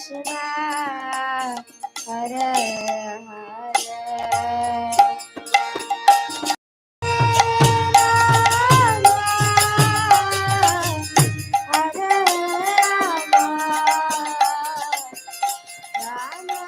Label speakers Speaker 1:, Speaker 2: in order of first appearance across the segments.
Speaker 1: Krishna, Hare Hare, Hare Rama, Rama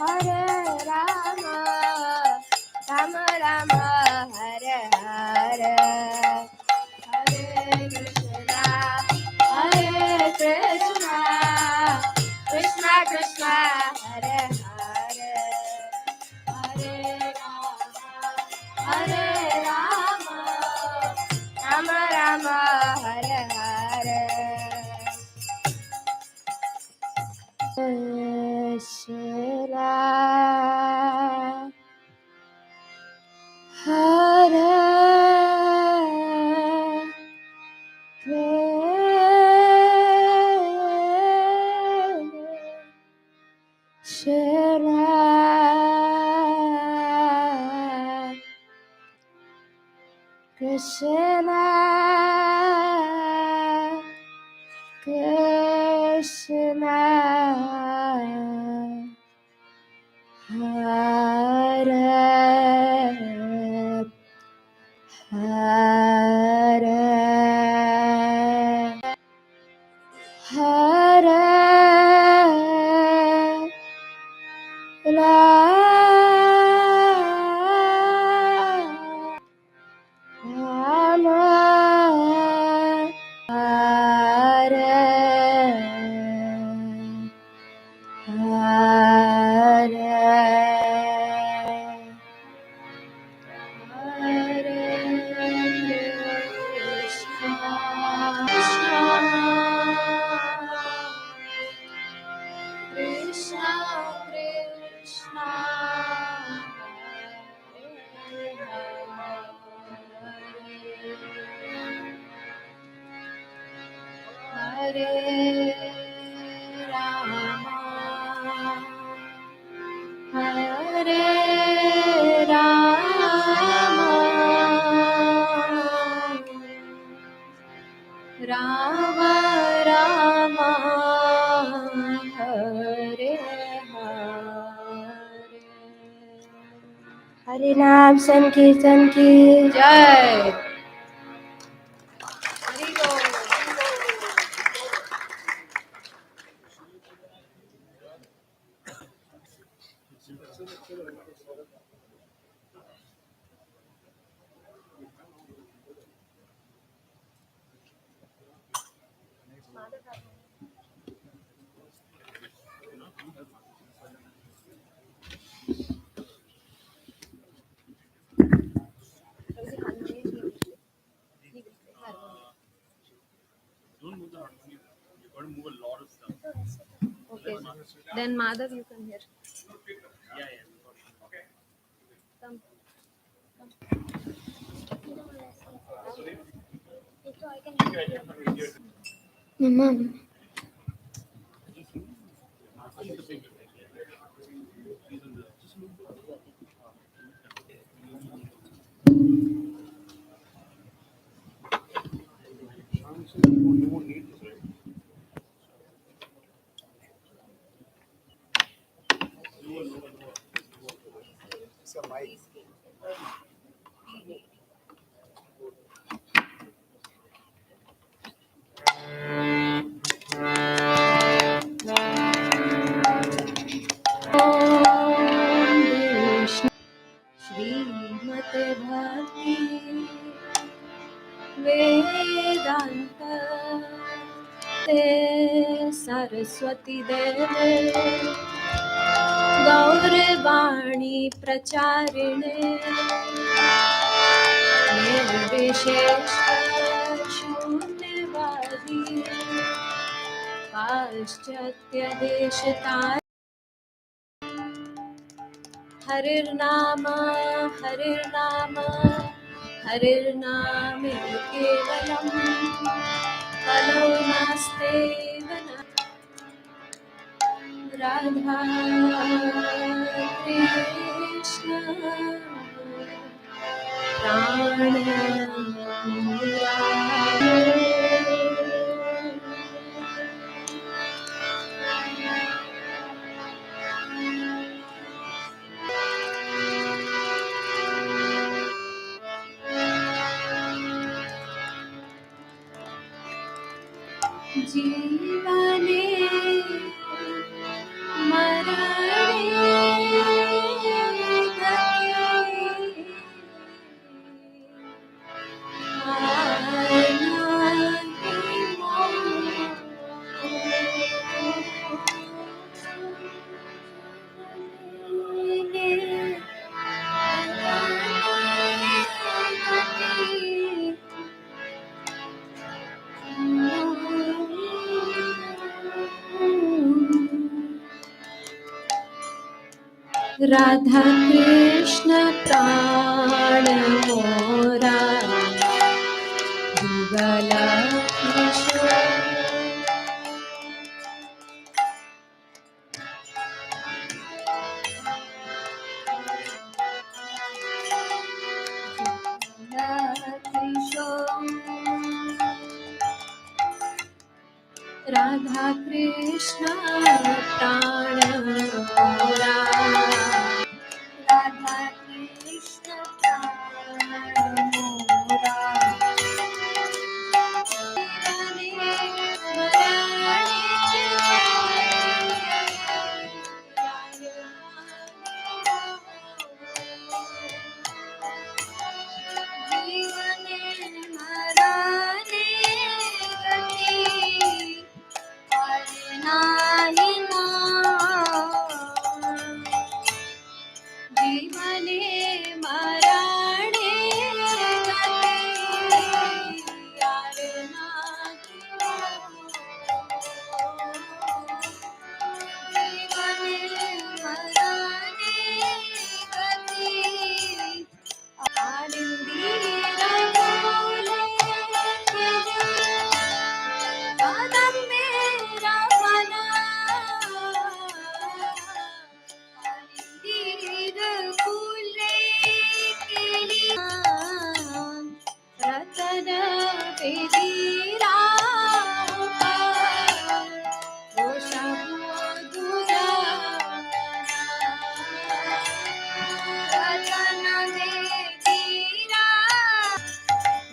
Speaker 1: Hare Rama, Rama Rama, Hare Hare, Hare Krishna, Hare Krishna, Krishna Krishna, Hare Hare, Hare Rama, Hare Rama, Rama Rama, Hare Hare. Krishna, Hare Krishna, Krishna, Krishna, Hare Hare, Hare Rama, Hare Hare, Hare Krishna, Krishna Krishna, Hare Rama, Hare Rama, Rama Rama, Hare Hare. हरे नाम संकीर्तन की जय।
Speaker 2: Don't move the harmonium. You got to move a lot of stuff.
Speaker 3: Okay. Then Madhav, you come here.
Speaker 2: Yeah, yeah.
Speaker 3: Come.
Speaker 1: Mama.
Speaker 2: You won't need this, right? It's a mic.
Speaker 3: श्रीमते भक्ति वेदांत सरस्वती देवे गौरवाणी प्रचारिणे निर्विशेष शून्यवादी पाश्चात्य देशतारिणे हरिर्नाम हरिर्नाम हरिर्नामेव केवलं कलो नास्त्येव राधा कृष्ण जीवने मरणे राधा कृष्ण प्राण मोरा जुगल किशोर राधा कृष्ण प्राण मोरा राधा कृष्ण प्राण मोरा जीवने मरणे गति यार नाहि जीवने मरणे गति आनंदीर बोले कदम मेरा मना आनंदीर बोले रतन बेदीरा ओ शबुदुरा रतन बेदीरा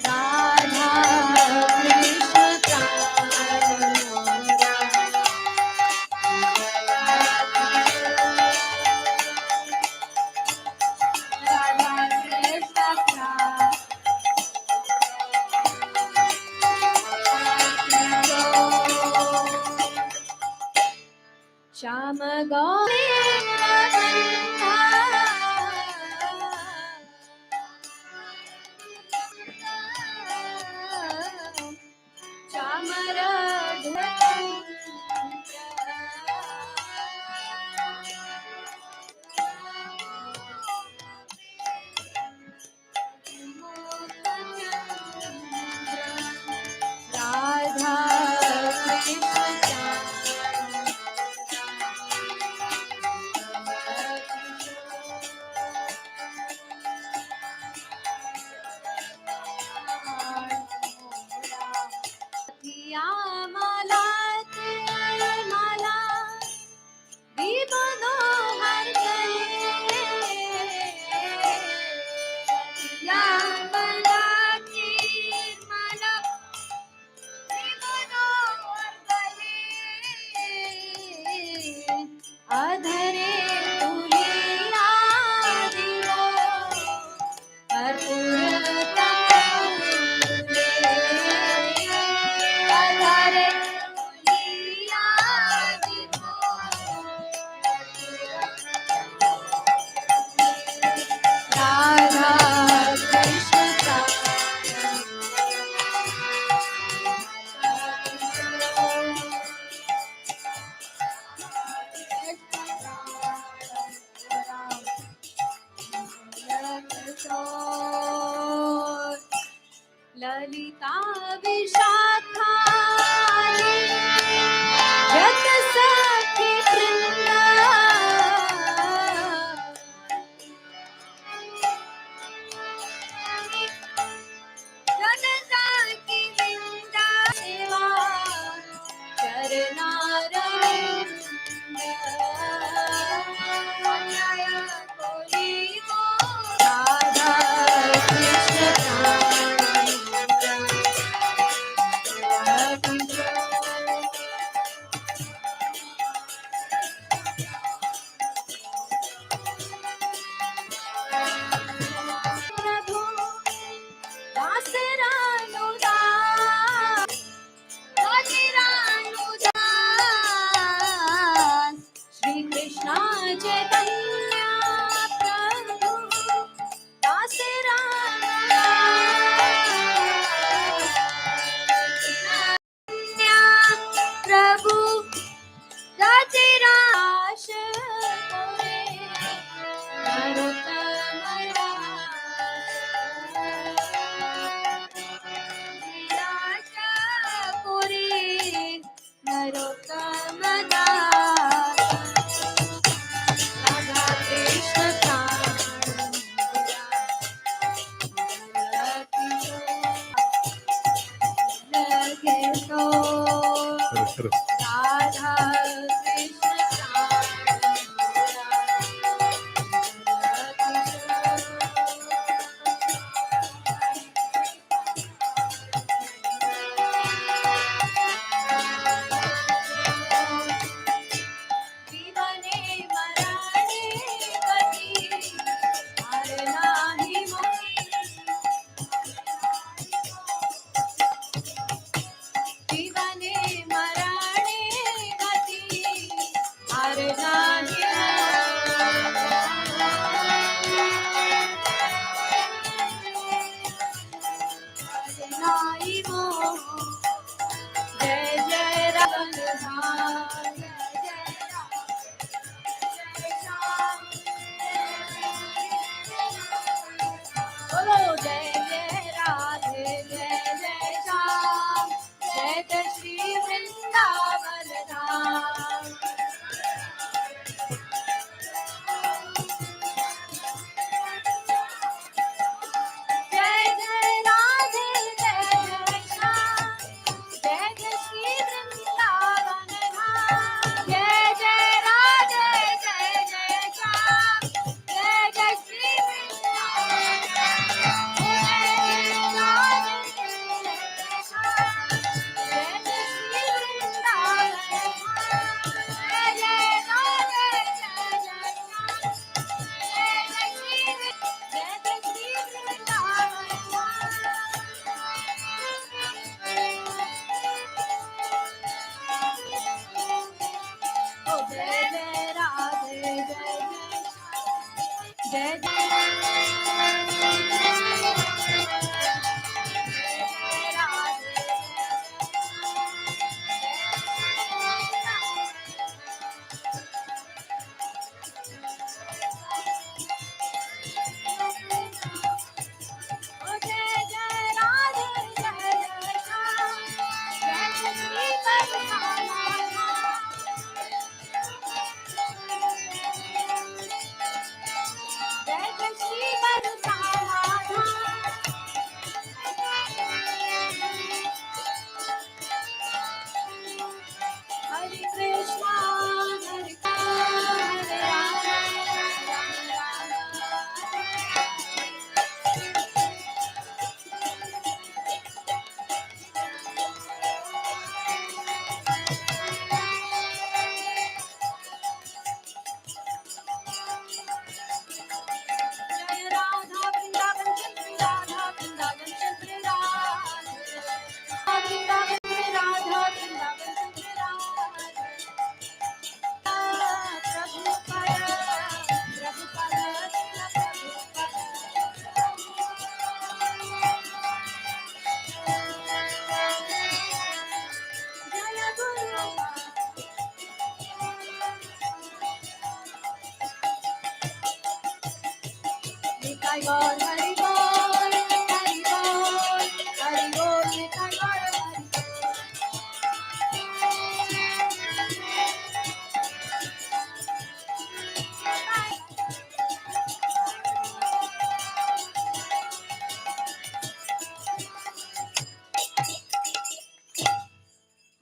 Speaker 3: राधा कृष्ण प्राण मोरा राधा कृष्ण प्राण श्याम गौरी चामर राधा कृष्ण पिया माला माला विबनो हर गए पिया माला की माला विबनो हर गए अधरे तुलिया दिलो कर्पूर अधरे तुलिया दिलो राधा कृष्ण ललिता विशाखा जत सखी वृंदा जनता की विंदा सेवा राधा कृष्ण प्रभु दासरानुदा दासरानुदास श्री कृष्ण चैतन्य प्रभु दासरानुदास प्रभु दासराश जय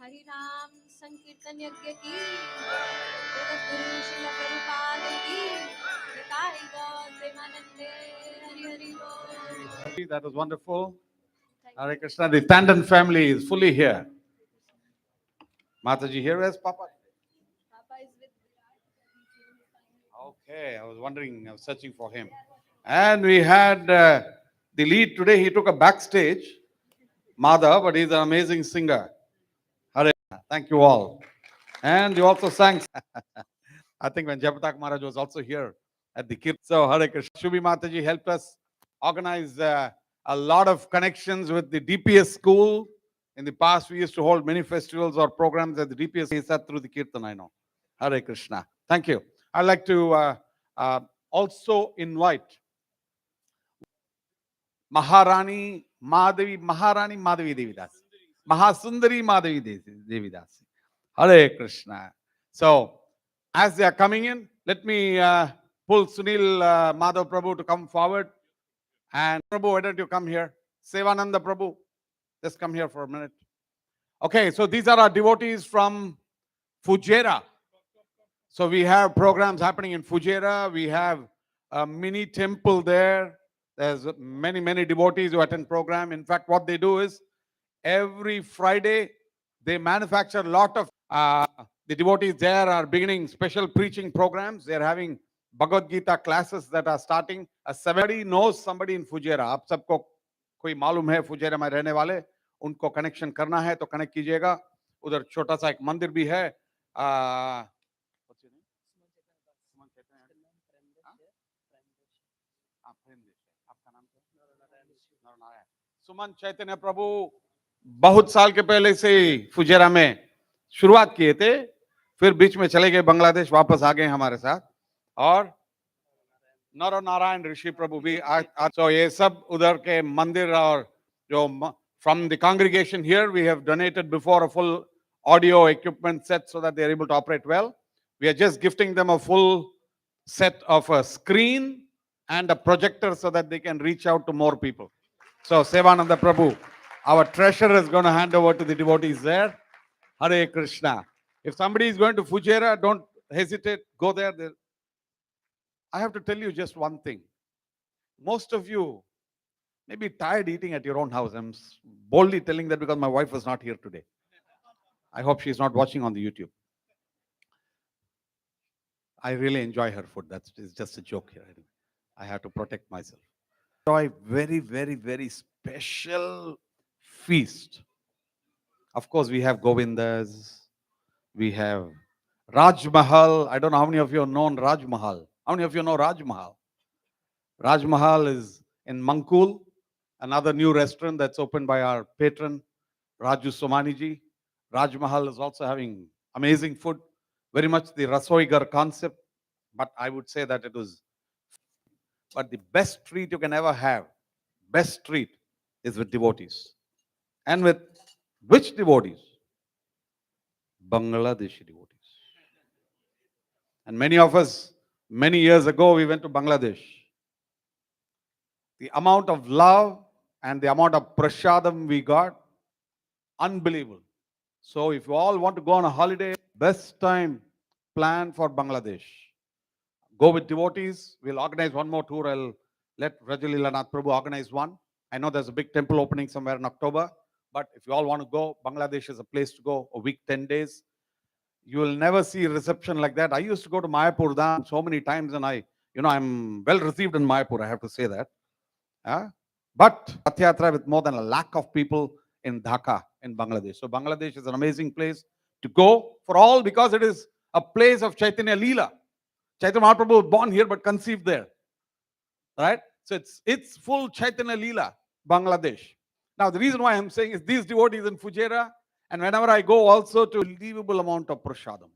Speaker 3: हरि नाम संकीर्तन यज्ञ की जगत गुरु श्रील प्रभुपाद की जय गौर प्रेमानंदे हरि हरि बोल.
Speaker 4: That was wonderful. Hare Krishna. The Tandon family is fully here. Mataji here. Where's Papa?
Speaker 3: Papa is with
Speaker 4: Okay, I was wondering, I was searching for him. And we had the lead today, he took a backstage, Madha, but he's an amazing singer. Hare Krishna. Thank you all. And you also sang, I think when Japatak Maharaj was also here at the Kirtan. So Hare Krishna. Shubhi Mataji helped us organize a lot of connections with the DPS school. In the past, we used to hold many festivals or programs at the DPS. He sat through the Kirtan, I know. Hare Krishna. Thank you. I'd like to also invite Maharani Madhavi Devidas. Mahasundari Madhavi Devidas. Hare Krishna. So, as they are coming in, let me pull Sunil Madhav Prabhu to come forward. And Prabhu, why don't you come here? Sevananda Prabhu, just come here for a minute. Okay, so these are our devotees from Fujairah. So we have programs happening in Fujairah. We have a mini temple there. There's many devotees who attend program. In fact, what they do is every Friday they manufacture a lot of the devotees there are beginning special preaching programs. They're having Bhagavad Gita classes that are starting. Somebody knows somebody in Fujairah. आप सबको कोई मालूम है Fujairah में रहने वाले उनको connection करना है तो कनेक्ट कीजिएगा. उधर छोटा सा एक मंदिर भी है. सुमन चैतन्य प्रभु बहुत साल के पहले से फुजेरा में शुरुआत किए थे, फिर बीच में चले गए बांग्लादेश, वापस आ गए हमारे साथ. और नर नारायण ऋषि प्रभु भी तो ये सब उधर के मंदिर और जो from the congregation here we have donated before a full audio equipment set so that they are able to operate well. We are just gifting them a full set of a screen and a projector so that they can reach out to more people. So Sevananda Prabhu, our treasurer, is going to hand over to the devotees there. Hare Krishna. If somebody is going to Fujairah, don't hesitate, go there. I have to tell you just one thing. Most of you may be tired eating at your own house. I'm boldly telling that because my wife was not here today. I hope she's not watching on the YouTube. I really enjoy her food. That's just a joke here. I have to protect myself. Enjoy very special feast. Of course, we have Govindas. We have Raj Mahal. I don't know how many of you have known Raj Mahal. How many of you know Raj Mahal? Raj Mahal is in Mankul, another new restaurant that's opened by our patron, Raju Somaniji. Raj Mahal is also having amazing food, very much the Rasoigar concept, but I would say that it was, but the best treat you can ever have, best treat is with devotees. And with which devotees? Bangladeshi devotees. And many of us, many years ago, we went to Bangladesh. The amount of love and the amount of prasadam we got, unbelievable. So if you all want to go on a holiday, best time plan for Bangladesh. Go with devotees. We'll organize one more tour. I'll let Rajalila Nath Prabhu organize one. I know there's a big temple opening somewhere in October, but if you all want to go, Bangladesh is a place to go. A week, 10 days. You will never see a reception like that. I used to go to Mayapur Dham so many times, and I'm well received in Mayapur, I have to say that. But Rath Yatra with more than 1 lakh of people in Dhaka in Bangladesh. So Bangladesh is an amazing place to go for all because it is a place of Chaitanya Leela. Chaitanya Mahaprabhu was born here but conceived there. Right? So it's full Chaitanya Leela, Bangladesh. Now the reason why I'm saying is these devotees in Fujairah, and whenever I go also to unbelievable amount of prasadam.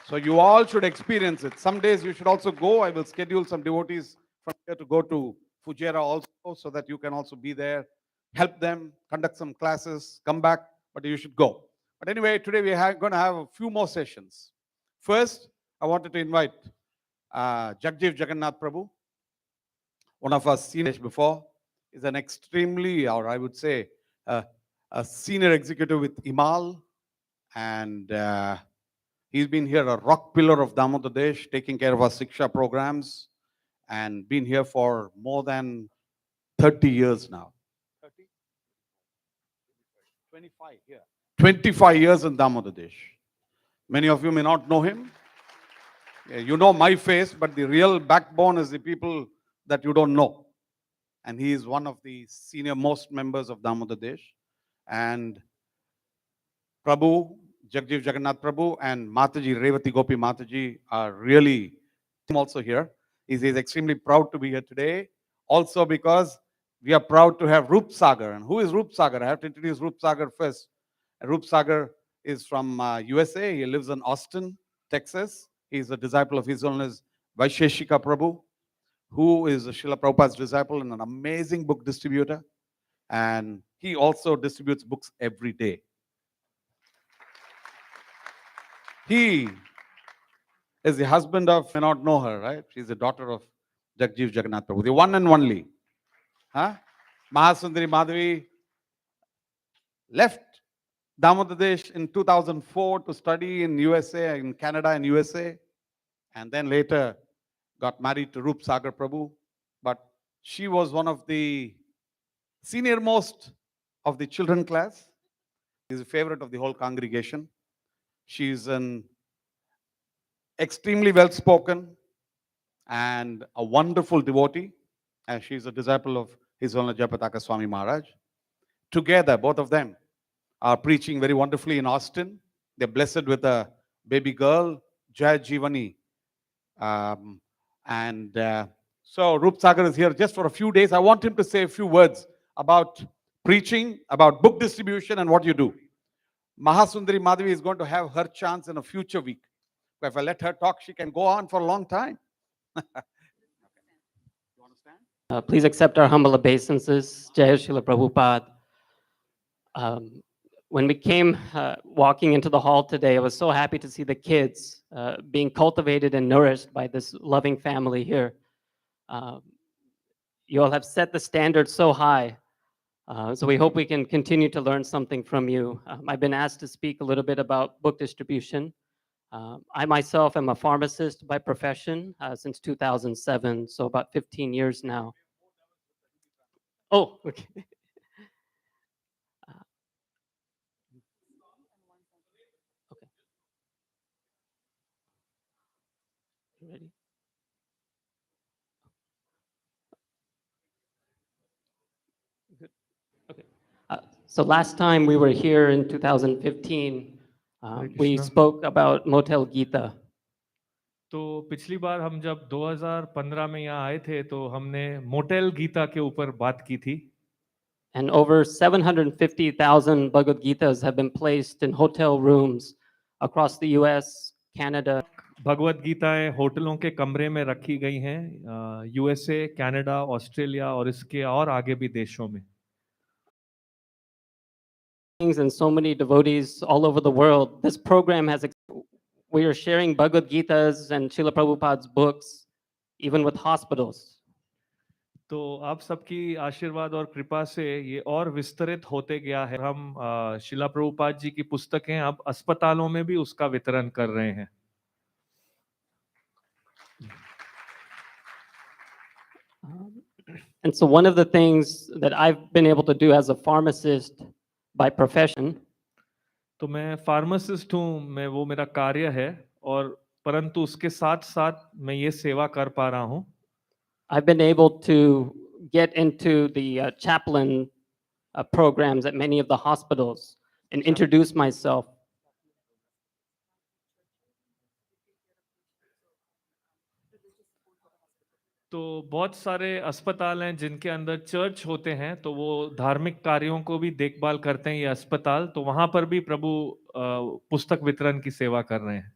Speaker 4: So you all should experience it. Some days you should also go. I will schedule some devotees from here to go to Fujairah also so that you can also be there, help them, conduct some classes, come back, but you should go. But anyway, today we are going to have a few more sessions. First, I wanted to invite Jagjeev Jagannath Prabhu, one of our seniors before, is an extremely, or I would say, a senior executive with Imal, and he's been here a rock pillar of Damodar Desh, taking care of our Siksha programs, and been here for more than 30 years now. 30? 25, yeah. 25 years in Damodar Desh. Many of you may not know him. Yeah, you know my face, but the real backbone is the people that you don't know. And he is one of the senior most members of Damodar Desh. And Prabhu, Jagjeev Jagannath Prabhu, and Mataji, Revati Gopi Mataji are really also here. He's extremely proud to be here today. Also because we are proud to have Roop Sagar. And who is Roop Sagar? I have to introduce Roop Sagar first. Roop Sagar is from USA. He lives in Austin, Texas. He's a disciple of His Holiness Vaisheshika Prabhu, who is a Srila Prabhupada's disciple and an amazing book distributor. And he also distributes books every day. He is the husband of, may not know her, right? She's the daughter of Jagjeev Jagannath Prabhu, the one and only. Mahasundari Madhavi left Damodar Desh in 2004 to study in USA, in Canada and USA, and then later got married to Roop Sagar Prabhu. But she was one of the senior most of the children class. She's a favorite of the whole congregation. She's an extremely well-spoken and a wonderful devotee, and she's a disciple of His Holiness Jayapataka Swami Maharaj. Together, both of them are preaching very wonderfully in Austin. They're blessed with a baby girl, Jai Jeevani. So Roop Sagar is here just for a few days. I want him to say a few words about preaching, about book distribution, and what you do. Mahasundari Madhavi is going to have her chance in a future week. But if I let her talk, she can go on for a long time. You
Speaker 5: understand? Please accept our humble obeisances. Jai Srila Prabhupada. When we came walking into the hall today, I was so happy to see the kids being cultivated and nourished by this loving family here. You all have set the standard so high. So we hope we can continue to learn something from you. I've been asked to speak a little bit about book distribution. I myself am a pharmacist by profession since 2007, so about 15 years now. Oh, okay. Okay. You ready? Good. Okay. So last time we were here in 2015, we spoke about Motel Gita.
Speaker 6: तो पिछली बार हम जब 2015 में यहाँ आए थे तो हमने मोटेल गीता के ऊपर बात की थी
Speaker 5: And over 750,000 Bhagavad Gitas have been placed in hotel rooms across the US, Canada.
Speaker 6: भगवत गीताएं होटलों के कमरे में रखी गई हैं यूएसए, कनाडा, ऑस्ट्रेलिया और इसके और आगे भी देशों में
Speaker 5: And so many devotees all over the world. This program has, we are sharing Bhagavad Gitas and Srila Prabhupada's books, even with hospitals.
Speaker 6: तो आप सबकी आशीर्वाद और कृपा से ये और विस्तृत होते गया है हम शिला प्रभुपाद जी की पुस्तकें अब अस्पतालों में भी उसका वितरण कर रहे हैं
Speaker 5: And so one of the things that I've been able to do as a pharmacist by profession
Speaker 6: तो मैं फार्मासिस्ट हूँ मैं वो मेरा कार्य है और परंतु उसके साथ साथ मैं ये सेवा कर पा रहा हूँ
Speaker 5: I've been able to get into the chaplain programs at many of the hospitals and introduce myself.
Speaker 6: तो बहुत सारे अस्पताल हैं जिनके अंदर चर्च होते हैं तो वो धार्मिक कार्यों को भी देखभाल करते हैं ये अस्पताल तो वहां पर भी प्रभु पुस्तक वितरण की सेवा कर रहे हैं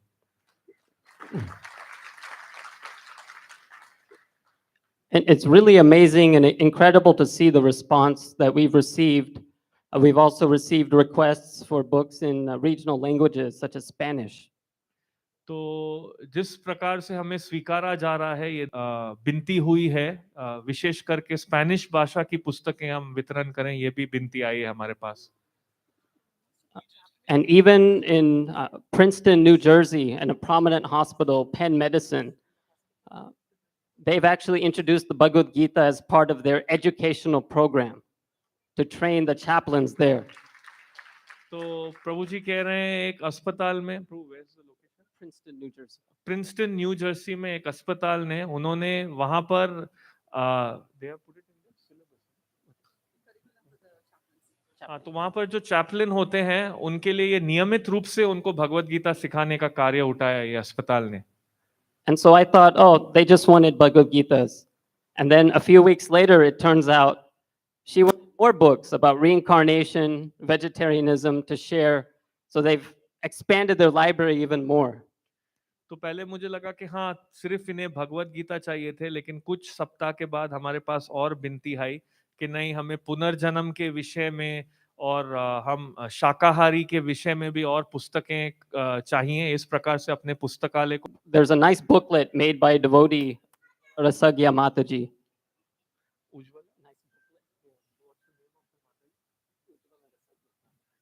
Speaker 5: And it's really amazing and incredible to see the response that we've received. We've also received requests for books in regional languages such as Spanish.
Speaker 6: तो जिस प्रकार से हमें स्वीकारा जा रहा है ये विनती हुई है विशेष करके स्पेनिश भाषा की पुस्तकें हम वितरण करें ये भी विनती आई है हमारे पास
Speaker 5: And even in Princeton, New Jersey, in a prominent hospital, Penn Medicine, they've actually introduced the Bhagavad Gita as part of their educational program to train the chaplains there.
Speaker 6: तो प्रभु जी कह रहे हैं एक अस्पताल में
Speaker 5: Princeton, New Jersey.
Speaker 6: Princeton new Jersey में एक अस्पताल ने उन्होंने वहां पर तो वहां पर जो चैपलिन होते हैं उनके लिए ये नियमित रूप से उनको भगवत गीता सिखाने का कार्य उठाया ये अस्पताल ने
Speaker 5: And so I thought, oh, they just wanted Bhagavad Gitas. And then a few weeks later, it turns out she wanted more books about reincarnation, vegetarianism to share. So they've expanded their library even more.
Speaker 6: तो पहले मुझे लगा कि हाँ सिर्फ इन्हें भगवत गीता चाहिए थे लेकिन कुछ सप्ताह के बाद हमारे पास और विनती आई कि नहीं हमें पुनर्जन्म के विषय में और हम शाकाहारी के विषय में भी और पुस्तकें चाहिए इस प्रकार से अपने पुस्तकालय को
Speaker 5: There's a nice booklet made by a devotee, Rasagya Mataji.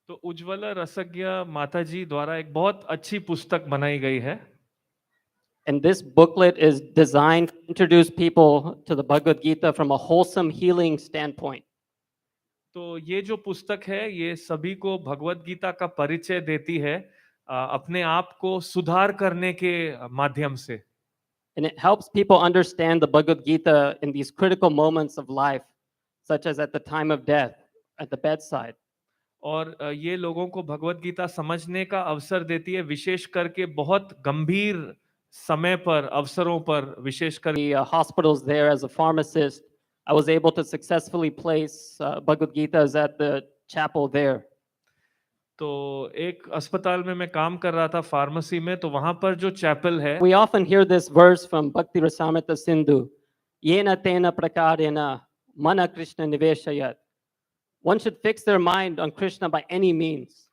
Speaker 6: तो उज्ज्वला रसज्ञा माता जी द्वारा एक बहुत अच्छी पुस्तक बनाई गई है
Speaker 5: And this booklet is designed to introduce people to the Bhagavad Gita from a wholesome healing standpoint.
Speaker 6: तो ये जो पुस्तक है ये सभी को भगवत गीता का परिचय देती है अपने आप को सुधार करने के माध्यम से
Speaker 5: And it helps people understand the Bhagavad Gita in these critical moments of life, such as at the time of death, at the bedside.
Speaker 6: और ये लोगों को भगवत गीता समझने का अवसर देती है विशेष करके बहुत गंभीर समय पर अवसरों पर विशेष कर
Speaker 5: The hospitals there as a pharmacist, I was able to successfully place Bhagavad Gitas at the chapel there.
Speaker 6: तो एक अस्पताल में मैं काम कर रहा था फार्मेसी में तो वहां पर जो चैपल है
Speaker 5: We often hear this verse from Bhakti Rasamrita Sindhu, Yena tena prakarena mana Krishna niveshayat. One should fix their mind on Krishna by any means.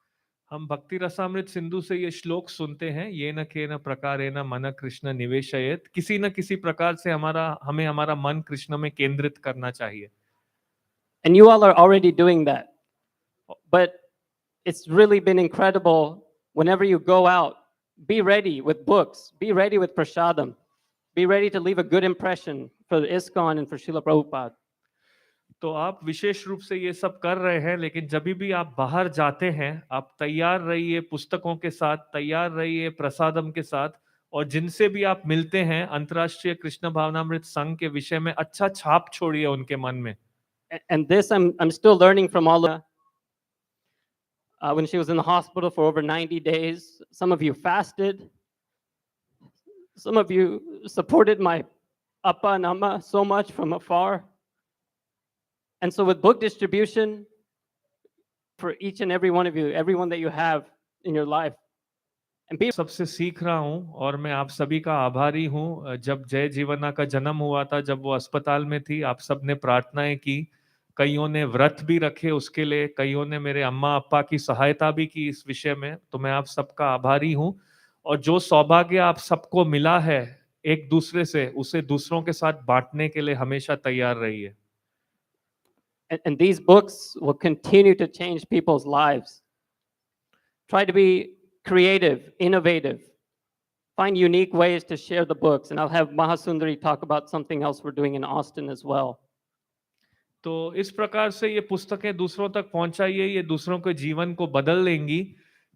Speaker 6: हम भक्ति रसामृत सिंधु से ये श्लोक सुनते हैं ये न के न प्रकारे न मन कृष्ण निवेशयत किसी न किसी प्रकार से हमें हमारा मन कृष्ण में केंद्रित करना चाहिए
Speaker 5: And you all are already doing that. But it's really been incredible whenever you go out, be ready with books, be ready with prasadam, be ready to leave a good impression for the ISKCON and for Srila Prabhupada.
Speaker 6: तो आप विशेष रूप से ये सब कर रहे हैं लेकिन जब भी आप बाहर जाते हैं आप तैयार रहिए पुस्तकों के साथ तैयार रहिए प्रसादम के साथ और जिनसे भी आप मिलते हैं अंतर्राष्ट्रीय कृष्ण भावनामृत संघ के विषय में अच्छा छाप छोड़िए उनके मन में
Speaker 5: And this I'm still learning from all of when she was in the hospital for over 90 days. Some of you fasted. Some of you supported my Appa and Amma so much from afar. And so with book distribution, for each and every one of you, everyone that you have in your life, and people
Speaker 6: सबसे सीख रहा हूँ और मैं आप सभी का आभारी हूँ। जब जय जीवना का जन्म हुआ था, जब वो अस्पताल में थी, आप सब ने प्रार्थनाएं की, कईयों ने व्रत भी रखे उसके लिए, कईयों ने मेरे अम्मा अप्पा की सहायता भी की इस विषय में। तो मैं आप सबका आभारी हूँ और जो सौभाग्य आप सबको मिला है एक दूसरे से, उसे दूसरों के साथ बांटने के लिए हमेशा तैयार रहिए।
Speaker 5: and these books will continue to change people's lives. Try to be creative, innovative, find unique ways to share the books. And I'll have Mahasundari talk about something else we're doing in Austin as well.
Speaker 6: तो इस प्रकार से ये पुस्तकें दूसरों तक पहुंचाइए, ये दूसरों के जीवन को बदल देंगी।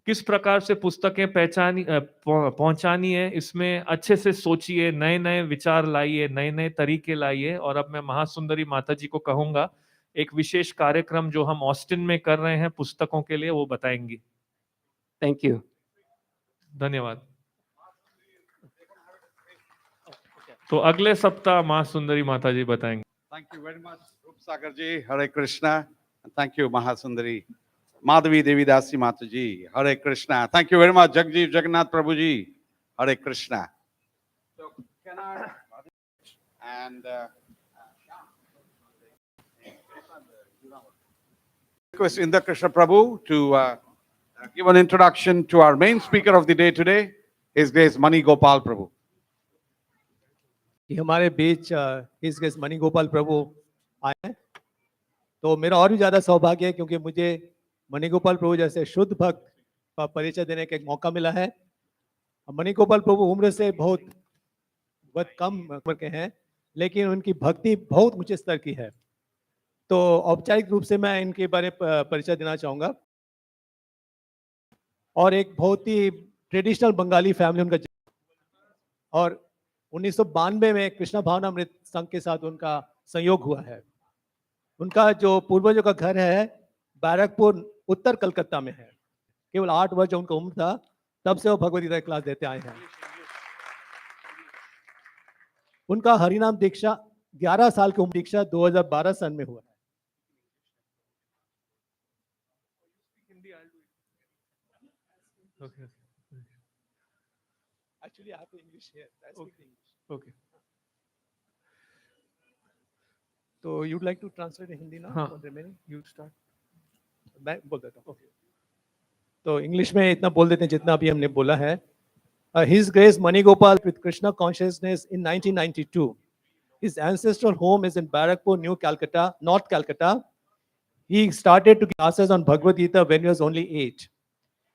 Speaker 6: किस प्रकार से पुस्तकें पहुंचानी है, इसमें अच्छे से सोचिए, नए नए विचार लाइए, नए नए तरीके लाइए। और अब मैं महासुंदरी माता जी को कहूंगा एक विशेष कार्यक्रम जो हम ऑस्टिन में कर रहे हैं पुस्तकों के लिए, वो बताएंगी।
Speaker 5: Thank you.
Speaker 6: धन्यवाद। तो अगले सप्ताह महासुंदरी माता जी बताएंगे।
Speaker 4: Thank you very much, Rup Sagar ji. Hare Krishna. And thank you, Mahasundari. Madhavi Devi Dasi Mata ji. Hare Krishna. Thank you very much, Jagjeev Jagannath Prabhu ji. Hare Krishna. So, can I... And... request Indra Krishna Prabhu to give an introduction to our main speaker of the day today. His Grace Manigopal Prabhu.
Speaker 7: कि हमारे बीच his grace मणिगोपाल प्रभु आए हैं, तो मेरा और भी ज़्यादा सौभाग्य है क्योंकि मुझे मणिगोपाल प्रभु जैसे शुद्ध भक्त का परिचय देने का एक मौका मिला है। मणिगोपाल प्रभु उम्र से बहुत कम उम्र के हैं, लेकिन उनकी भक्ति बहुत ऊंचे स्तर की है। तो औपचारिक रूप से मैं इनके बारे में परिचय देना चाहूँगा। और एक बहुत ही ट्रेडिशनल बंगाली फैमिली उनका, और 1992 में कृष्णा भावनामृत संघ के साथ उनका संयोग हुआ है। उनका जो पूर्वजों का घर है बैरकपुर उत्तर कलकत्ता में है। केवल 8 वर्ष उनका उम्र था तब से वो भगवद गीता क्लास देते आए हैं। उनका हरिनाम दीक्षा 11 साल की उम्र दीक्षा 2012 सन में हुआ है। Actually, I have English here. I speak English.
Speaker 6: Okay.
Speaker 7: So you'd like to translate in Hindi now?
Speaker 6: हाँ.
Speaker 7: For the remaining?
Speaker 6: You start.
Speaker 7: मैं बोल देता हूँ। तो इंग्लिश में इतना बोल देते हैं जितना अभी हमने बोला है। His Grace Manigopal with Krishna consciousness in 1992. His ancestral home is in Barakpur, New Calcutta, North Calcutta. He started to give classes on Bhagavad Gita when he was only 8.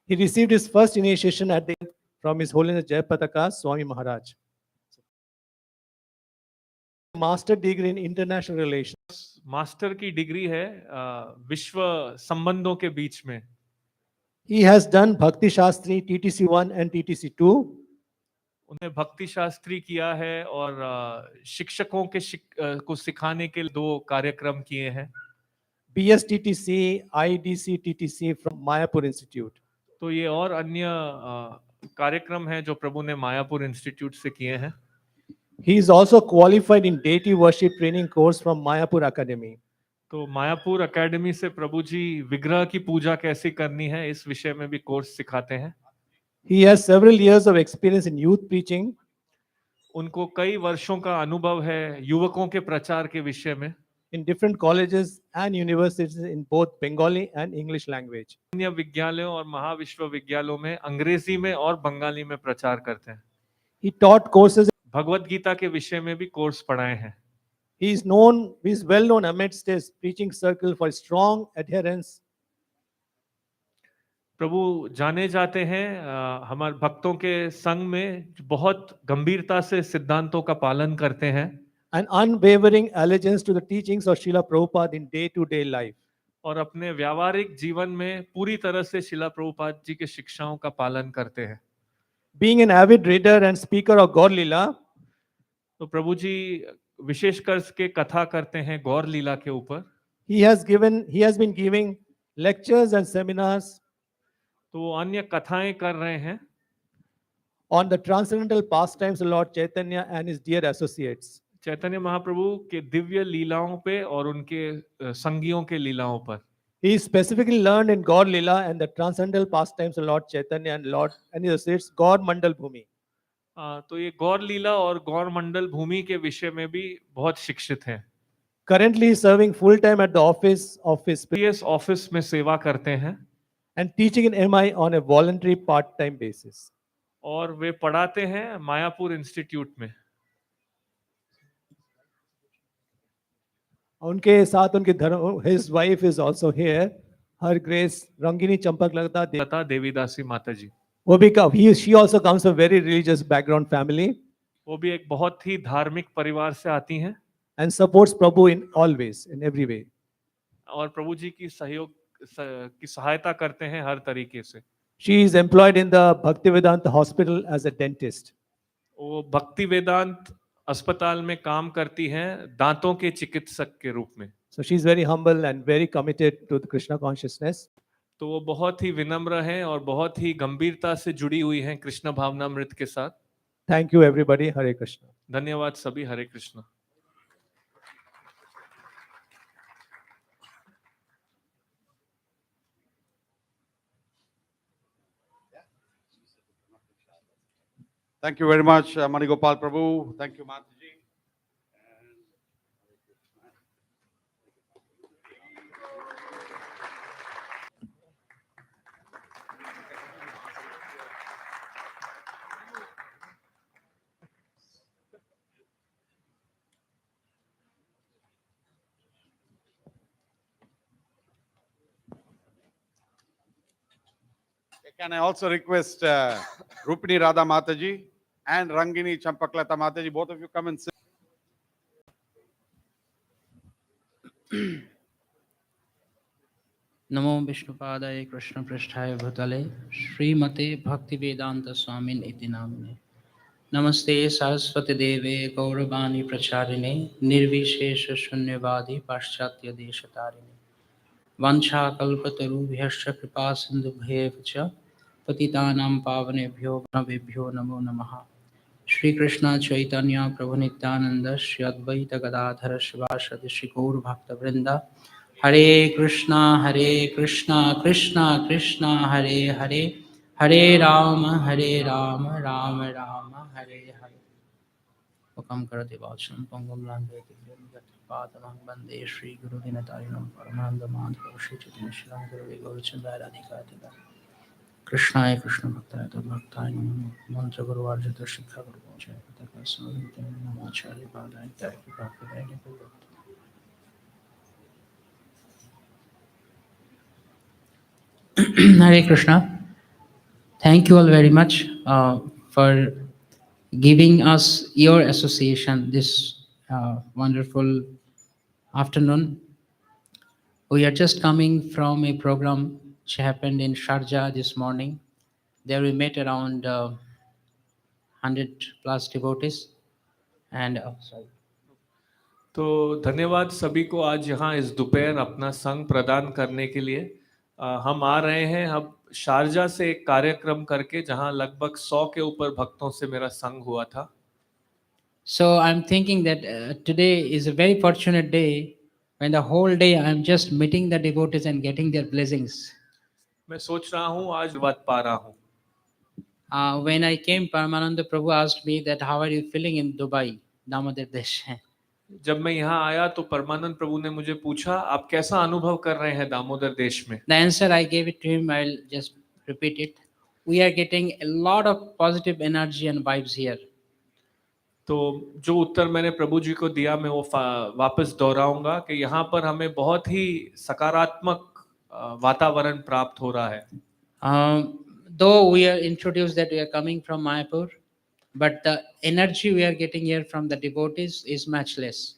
Speaker 7: He received his first initiation from His Holiness Jayapataka Swami Maharaj. Master degree in international relations.
Speaker 6: Master की degree है विश्व संबंधों के बीच में।
Speaker 7: He has done Bhakti Shastri TTC1 and TTC2.
Speaker 6: उन्हें भक्ति शास्त्री किया है और शिक्षकों के को सिखाने के 2 कार्यक्रम किए हैं।
Speaker 7: BSTTC, IDC TTC from Mayapur Institute.
Speaker 6: तो ये और अन्य कार्यक्रम हैं जो प्रभु ने मायापुर इंस्टीट्यूट से किए हैं।
Speaker 7: He is also qualified in deity worship training course from Mayapur Academy.
Speaker 6: तो मायापुर एकेडमी से प्रभु जी विग्रह की पूजा कैसे करनी है इस विषय में भी कोर्स सिखाते हैं।
Speaker 7: He has several years of experience in youth preaching.
Speaker 6: उनको कई वर्षों का अनुभव है युवकों के प्रचार के विषय में।
Speaker 7: In different colleges and universities in both Bengali and English language.
Speaker 6: अन्य विद्यालयों और महाविश्वविद्यालयों में अंग्रेजी में और बंगाली में प्रचार करते हैं।
Speaker 7: He taught courses.
Speaker 6: Bhagavad Gita के विषय में भी कोर्स पढ़ाए हैं।
Speaker 7: He is well known amidst his preaching circle for strong adherence.
Speaker 6: प्रभु जाने जाते हैं हमारे भक्तों के संग में बहुत गंभीरता से सिद्धांतों का पालन करते हैं।
Speaker 7: An unwavering allegiance to the teachings of Srila Prabhupada in day-to-day life.
Speaker 6: और अपने व्यावहारिक जीवन में पूरी तरह से श्रीला प्रभुपाद जी के शिक्षाओं का पालन करते हैं।
Speaker 7: Being an avid reader and speaker of Gaur Leela,
Speaker 6: तो प्रभु जी विशेषकर के कथा करते हैं गौर लीला के ऊपर।
Speaker 7: he has been giving lectures and seminars
Speaker 6: तो वो अन्य कथाएं कर रहे हैं।
Speaker 7: on the transcendental pastimes of Lord Chaitanya and his dear associates.
Speaker 6: Chaitanya Mahaprabhu के दिव्य लीलाओं पे और उनके संगियों के लीलाओं पर
Speaker 7: He specifically learned in God Lila and the transcendental pastimes of Lord Chaitanya and his associates, God Mandal Bhumi.
Speaker 6: तो ये गौर लीला और गौर मंडल भूमि के विषय में भी बहुत शिक्षित हैं।
Speaker 7: Currently he is serving full time at the office of his
Speaker 6: PS office में सेवा करते हैं
Speaker 7: and teaching in MI on a voluntary part-time basis.
Speaker 6: और वे पढ़ाते हैं मायापुर इंस्टीट्यूट में।
Speaker 7: उनके साथ उनके धर्म, his wife is also here, her grace Rangini Champak
Speaker 6: लता देवीदासी माता जी,
Speaker 7: वो भी she also comes from a very religious background family
Speaker 6: वो भी एक बहुत ही धार्मिक परिवार से आती हैं
Speaker 7: and supports Prabhu in all ways, in every way.
Speaker 6: और प्रभु जी की की सहायता करते हैं हर तरीके से।
Speaker 7: She is employed in the Bhaktivedanta Hospital as a dentist.
Speaker 6: वो भक्ति वेदांत अस्पताल में काम करती हैं दांतों के चिकित्सक के रूप में।
Speaker 7: So she is very humble and very committed to the Krishna consciousness.
Speaker 6: तो वो बहुत ही विनम्र हैं और बहुत ही गंभीरता से जुड़ी हुई हैं कृष्ण भावनामृत के साथ।
Speaker 7: Thank you everybody. Hare Krishna.
Speaker 6: धन्यवाद सभी। हरे Krishna.
Speaker 4: Thank you very much, Manigopal Prabhu. Thank you, Mataji. Can I also request Rupini Radha Mataji and Rangini Champaklata Mataji, both of you come and sit.
Speaker 8: नमो विष्णुपादाय कृष्ण पृष्ठाय भूतले श्रीमते भक्ति वेदांत स्वामिन इति नामिने नमस्ते सरस्वती देवे गौरवाणी प्रचारिणे निर्विशेष शून्यवादी पाश्चात्य देशतारिणे वंशाकल्पतरुभ्यश्च कृपा सिन्धुभ्येव च पतितानां पावनेभ्यो वैष्णवेभ्यो नमो नमः। श्री कृष्ण चैतन्य प्रभु नित्यानंद श्री अद्वैत गदाधर शिवासदि श्री गौर भक्तवृंद हरे कृष्णा कृष्णा कृष्णा हरे हरे हरे राम राम राम हरे हरे। मुखं करोति वाचालं पंगुं लङ्घयति पादमं वन्दे श्री गुरुदिनतारिणं परमानन्दमाधवं श्री चैतन्यश्रीलं गुरुवे गौरचन्द्राय राधिकातिगा कृष्णाय कृष्ण भक्ताय तो भक्ताय नमः। मंत्र गुरु अर्जित शिक्षा गुरु पहुँचाय पता स्वामी नमाचार्य पादाय त्याग प्राप्त रहने को। Hare Krishna. Thank you all very much for giving us your association this wonderful afternoon. We are just coming from a program which happened in Sharjah this morning. There we met around 100 plus devotees and sorry.
Speaker 6: तो धन्यवाद सभी को आज यहाँ इस दोपहर अपना संग प्रदान करने के लिए। हम आ रहे हैं अब शारजा से एक कार्यक्रम करके जहाँ लगभग 100 के ऊपर भक्तों से मेरा संग हुआ था।
Speaker 8: So I'm thinking that today is a very fortunate day when the whole day I'm just meeting the devotees and getting their blessings.
Speaker 6: मैं सोच रहा हूँ आज बात पा रहा हूँ।
Speaker 8: When I came, Paramananda Prabhu asked me that how are you feeling in Dubai, Damodar Desh.
Speaker 6: जब मैं यहाँ आया तो परमानंद प्रभु ने मुझे पूछा आप कैसा अनुभव कर रहे हैं दामोदर देश में।
Speaker 8: The answer I gave it to him, I'll just repeat it. We are getting a lot of positive energy and vibes here.
Speaker 6: तो जो उत्तर मैंने प्रभु जी को दिया मैं वो वापस दोहराऊंगा कि यहाँ पर हमें बहुत ही सकारात्मक वातावरण प्राप्त हो रहा है।
Speaker 8: Though we are introduced that we are coming from Mayapur, but the energy we are getting here from the devotees is matchless.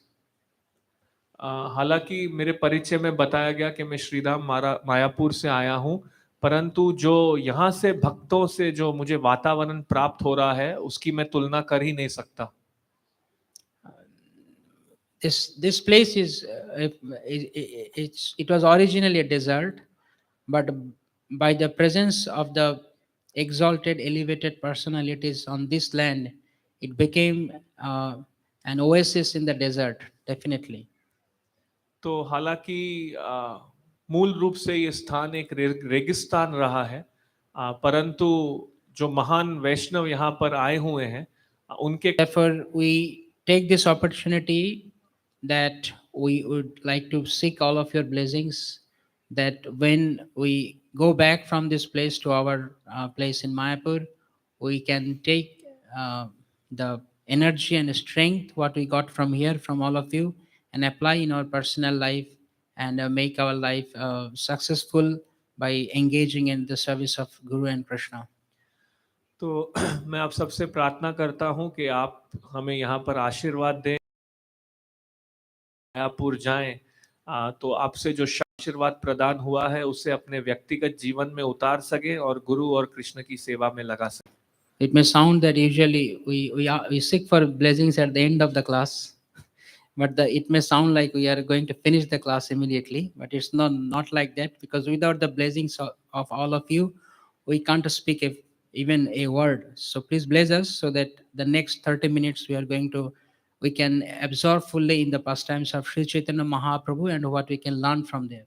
Speaker 6: हालांकि मेरे परिचय में बताया गया कि मैं श्रीधाम मायापुर से आया हूँ, परंतु जो यहाँ से भक्तों से जो मुझे वातावरण प्राप्त हो रहा है उसकी मैं तुलना कर ही नहीं सकता।
Speaker 8: This place is it was originally a desert, but by the presence of the exalted, elevated personalities on this land, it became an oasis in the desert, definitely.
Speaker 6: तो हालांकि मूल रूप से ये स्थान एक रेगिस्तान रहा है, परंतु जो महान वैष्णव यहाँ पर आए हुए हैं, उनके
Speaker 8: Therefore, we take this opportunity that we would like to seek all of your blessings, that when we go back from this place to our place in Mayapur, we can take the energy and strength what we got from here from all of you and apply in our personal life and make our life successful by engaging in the service of Guru and Krishna.
Speaker 6: तो मैं आप सबसे प्रार्थना करता हूं कि आप हमें यहाँ पर आशीर्वाद दें, मायापुर जाएं, तो आपसे जो आशीर्वाद प्रदान हुआ है उसे अपने व्यक्तिगत जीवन में उतार सके और गुरु और कृष्ण की सेवा में लगा सके.
Speaker 8: It may sound that usually we seek for blessings at the end of the class, but it may sound like we are going to finish the class immediately, but it's not like that, because without the blessings of all of you, we can't speak even a word. So please bless us so that the next 30 minutes we can absorb fully in the pastimes of Sri Chaitanya Mahaprabhu and what we can learn from there.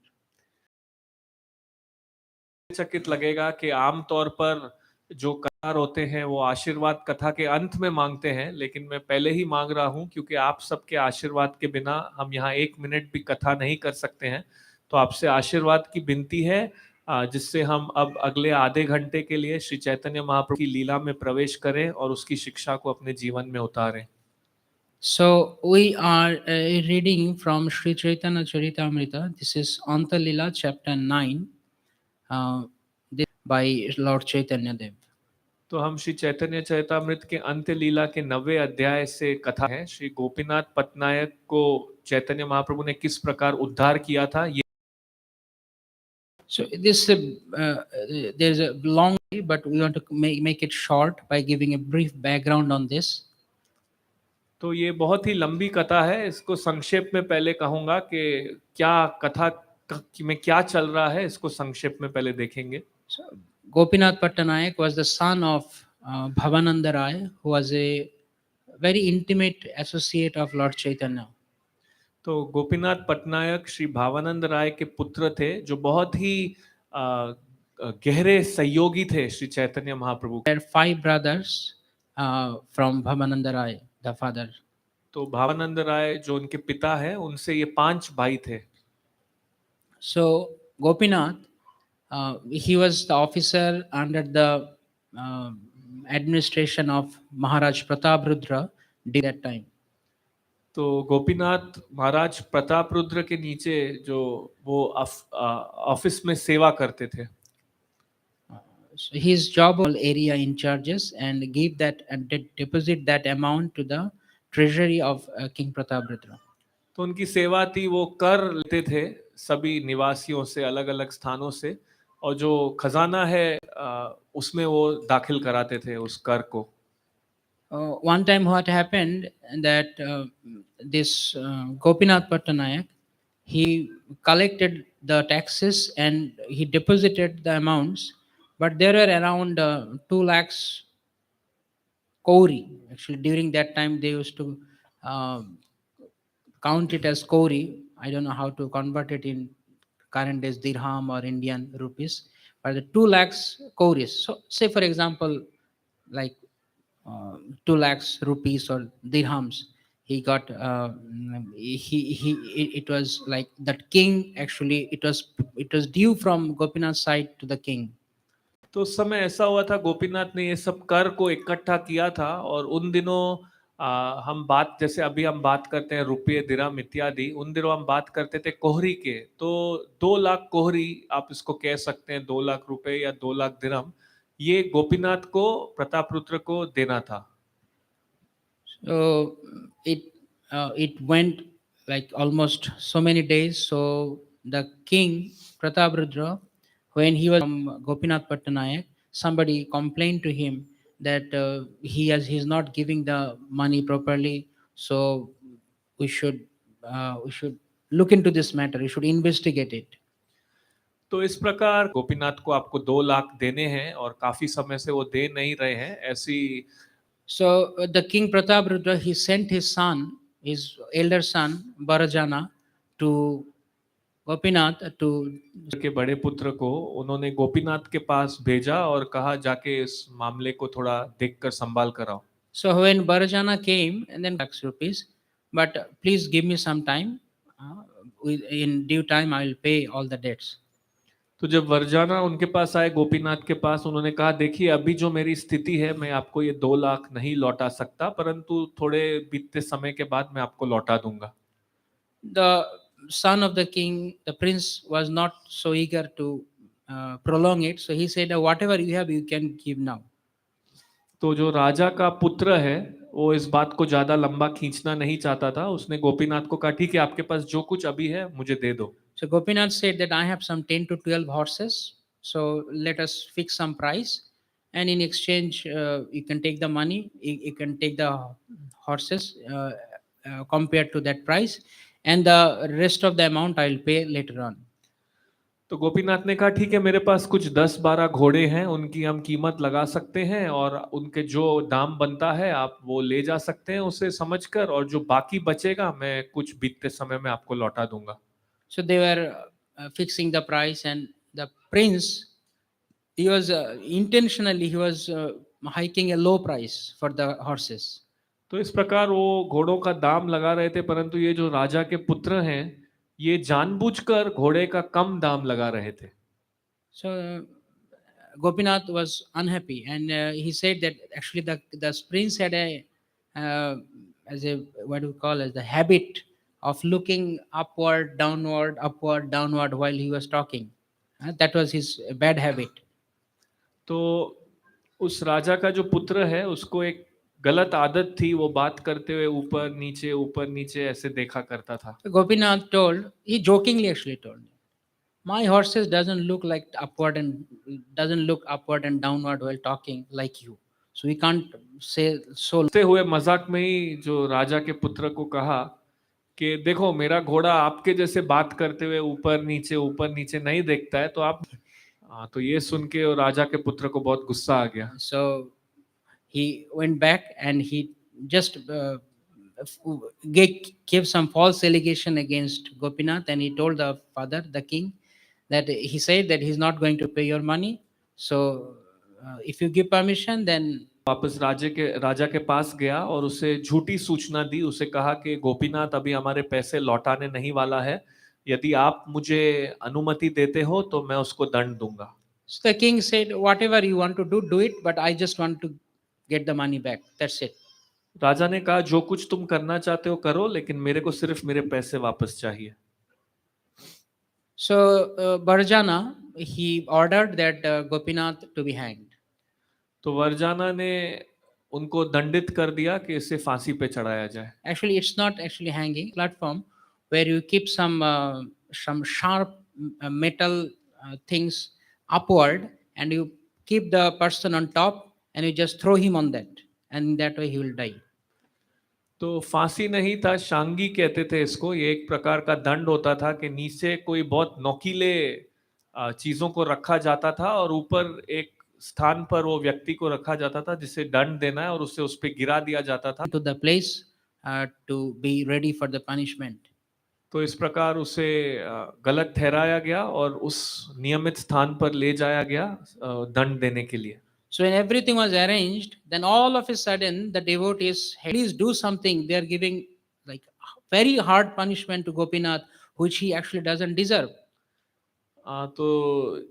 Speaker 6: चकित लगेगा कि आमतौर पर जो कथाकार होते हैं वो आशीर्वाद कथा के अंत में मांगते हैं, लेकिन मैं पहले ही मांग रहा हूं क्योंकि आप सबके आशीर्वाद के बिना हम यहाँ 1 मिनट भी कथा नहीं कर सकते हैं. तो आपसे आशीर्वाद की विनती है, जिससे हम अब अगले आधे घंटे के लिए श्री चैतन्य महाप्रभु की लीला में प्रवेश करें और उसकी शिक्षा को अपने जीवन में उतारें.
Speaker 8: So we are reading from Sri Chaitanya Charitamrita. This is Anta Lila chapter 9. This by Lord Chaitanya Dev.
Speaker 6: तो हम श्री चैतन्य चरितामृत के अंत्य लीला के 90वें अध्याय से कथा है. श्री गोपीनाथ पटनायक को चैतन्य महाप्रभु ने किस प्रकार उद्धार किया था. ये
Speaker 8: So this there's a long, but we want to make it short by giving a brief background on this.
Speaker 6: तो ये बहुत ही लंबी कथा है. इसको संक्षेप में पहले कहूंगा कि क्या कथा में क्या चल रहा है, इसको संक्षेप में पहले देखेंगे.
Speaker 8: So, Gopinath Pattanayak was the son of Bhavananda Rai, who was a very intimate associate of Lord Chaitanya.
Speaker 6: तो गोपीनाथ पटनायक श्री भावानंद राय के पुत्र थे, जो बहुत ही गहरे सहयोगी थे Shri Chaitanya Mahaprabhu.
Speaker 8: There are 5 brothers from Bhavananda Rai, the father.
Speaker 6: तो भावानंद राय जो उनके पिता है, उनसे ये 5 भाई थे.
Speaker 8: So Gopinath, he was the officer under the administration of Maharaj Prataprudra during that time.
Speaker 6: तो गोपीनाथ महाराज प्रतापरुद्र के नीचे जो वो ऑफिस में सेवा करते थे.
Speaker 8: So his job was area in charges and give that and deposit that amount to the treasury of King Prataprudra.
Speaker 6: तो उनकी सेवा थी, वो कर लेते थे सभी निवासियों से, अलग अलग स्थानों से, और जो खजाना है उसमें वो दाखिल कराते थे उस कर को.
Speaker 8: One time what happened that this Gopinath Pattanayak, he collected the taxes and he deposited the amounts, but there were around 2 lakhs kauri. Actually, during that time they used to count it as kauri. I don't know how to convert it in current days dirham or Indian rupees, but the 2 lakhs kauris. So say for example, like 2 lakhs rupees or dirhams, he got it was like that king, actually it was due from Gopinath's side to the king.
Speaker 6: तो उस समय ऐसा हुआ था, गोपीनाथ ने ये सब कर को इकट्ठा किया था, और उन दिनों हम बात, जैसे अभी हम बात करते हैं रुपये दिरहम इत्यादि, उन दिनों हम बात करते थे कोहरी के. तो 2 लाख कोहरी आप इसको कह सकते हैं, 2 लाख रुपए या 2 लाख दिरहम, ये गोपीनाथ को प्रतापरुद्र को देना था.
Speaker 8: So it went like almost so many days. So the king Prataprudra, when he was from Gopinath Pattanayak, somebody complained to him that he's not giving the money properly. So we should look into this matter. We should investigate it.
Speaker 6: तो इस प्रकार गोपीनाथ को आपको 2 लाख देने हैं और काफी समय से वो दे नहीं रहे हैं, ऐसी
Speaker 8: So the king Prataprudra, he sent his son, his elder son Barajana, to Gopinath to.
Speaker 6: के बड़े पुत्र को उन्होंने गोपीनाथ के पास भेजा और कहा जाके इस मामले को थोड़ा देखकर संभाल कर आओ।
Speaker 8: So when Barajana came, and then lakhs rupees, but please give me some time. In due time, I will pay all the debts.
Speaker 6: तो जब वरजाना उनके पास आए गोपीनाथ के पास, उन्होंने कहा देखिए अभी जो मेरी स्थिति है मैं आपको ये 2 लाख नहीं लौटा सकता, परंतु थोड़े बीतते समय के बाद मैं आपको लौटा दूंगा।
Speaker 8: The son of the king, the prince, was not so eager to prolong it. So he said, whatever you have, you can give now.
Speaker 6: तो जो राजा का पुत्र है वो इस बात को ज्यादा लंबा खींचना नहीं चाहता था, उसने गोपीनाथ को कहा ठीक है आपके पास जो कुछ अभी है मुझे दे दो।
Speaker 8: So Gopinath said that I have some 10 to 12 horses. So let us fix some price. And in exchange, you can take the money, you can take the horses compared to that price. And the rest of the amount I will pay later on.
Speaker 6: तो गोपीनाथ ने कहा ठीक है मेरे पास कुछ 10-12 घोड़े हैं, उनकी हम कीमत लगा सकते हैं और उनके जो दाम बनता है आप वो ले जा सकते हैं उसे समझकर, और जो बाकी बचेगा मैं कुछ बीतते समय में आपको लौटा दूंगा।
Speaker 8: So they were fixing the price, and the prince, he was intentionally, he was hiking a low price for the horses.
Speaker 6: तो इस प्रकार वो घोड़ों का दाम लगा रहे थे, परंतु ये जो राजा के पुत्र हैं ये जानबूझकर घोड़े का कम दाम लगा रहे थे।
Speaker 8: So Gopinath was unhappy, and he said that actually the prince had a as a, what do you call as the habit of looking upward, downward while he was talking. That was his bad habit.
Speaker 6: तो उस राजा का जो पुत्र है उसको एक गलत आदत थी, वो बात करते हुए ऊपर नीचे ऐसे देखा करता था।
Speaker 8: So Gopinath told, he jokingly actually told, my horses doesn't look upward and downward while talking like you. So we can't say so.
Speaker 6: हंसते हुए मजाक में ही जो राजा के पुत्र को कहा कि देखो मेरा घोड़ा आपके जैसे बात करते हुए ऊपर नीचे नहीं देखता है, तो आप तो ये सुन के और राजा के पुत्र को बहुत गुस्सा आ गया।
Speaker 8: So he went back and he just gave some false allegation against Gopinath, and he told the father, the king, that he said that he's not going to pay your money. So if you give permission, then
Speaker 6: वापस राजा के पास गया और उसे झूठी सूचना दी, उसे कहा कि गोपीनाथ अभी हमारे पैसे लौटाने नहीं वाला है, यदि आप मुझे अनुमति देते हो तो मैं उसको दंड दूंगा।
Speaker 8: So the king said, whatever you want to do it, but I just want to get the money back. That's it.
Speaker 6: राजा ने कहा जो कुछ तुम करना चाहते हो करो, लेकिन मेरे को सिर्फ मेरे पैसे वापस चाहिए।
Speaker 8: So Barjana, he ordered that Gopinath to be hanged.
Speaker 6: तो वरजाना ने उनको दंडित कर दिया कि इसे फांसी पे चढ़ाया जाए।
Speaker 8: Actually, it's not actually hanging platform where you keep some sharp metal things upward, and you keep the person on top, and you just throw him on that, and that way he will die.
Speaker 6: तो फांसी नहीं था, शांगी कहते थे इसको। ये एक प्रकार का दंड होता था कि नीचे कोई बहुत नोकीले चीजों को रखा जाता था और ऊपर एक स्थान पर वो व्यक्ति को रखा जाता था जिसे दंड देना है, और उसे उस पे गिरा दिया जाता था।
Speaker 8: To the place to be ready for the punishment.
Speaker 6: तो इस प्रकार उसे गलत ठहराया गया और उस नियमित स्थान पर ले जाया गया दंड देने के लिए।
Speaker 8: So when everything was arranged, then all of a sudden the devotees, please do something. They are giving like very hard punishment to Gopinath, which he actually doesn't deserve.
Speaker 6: तो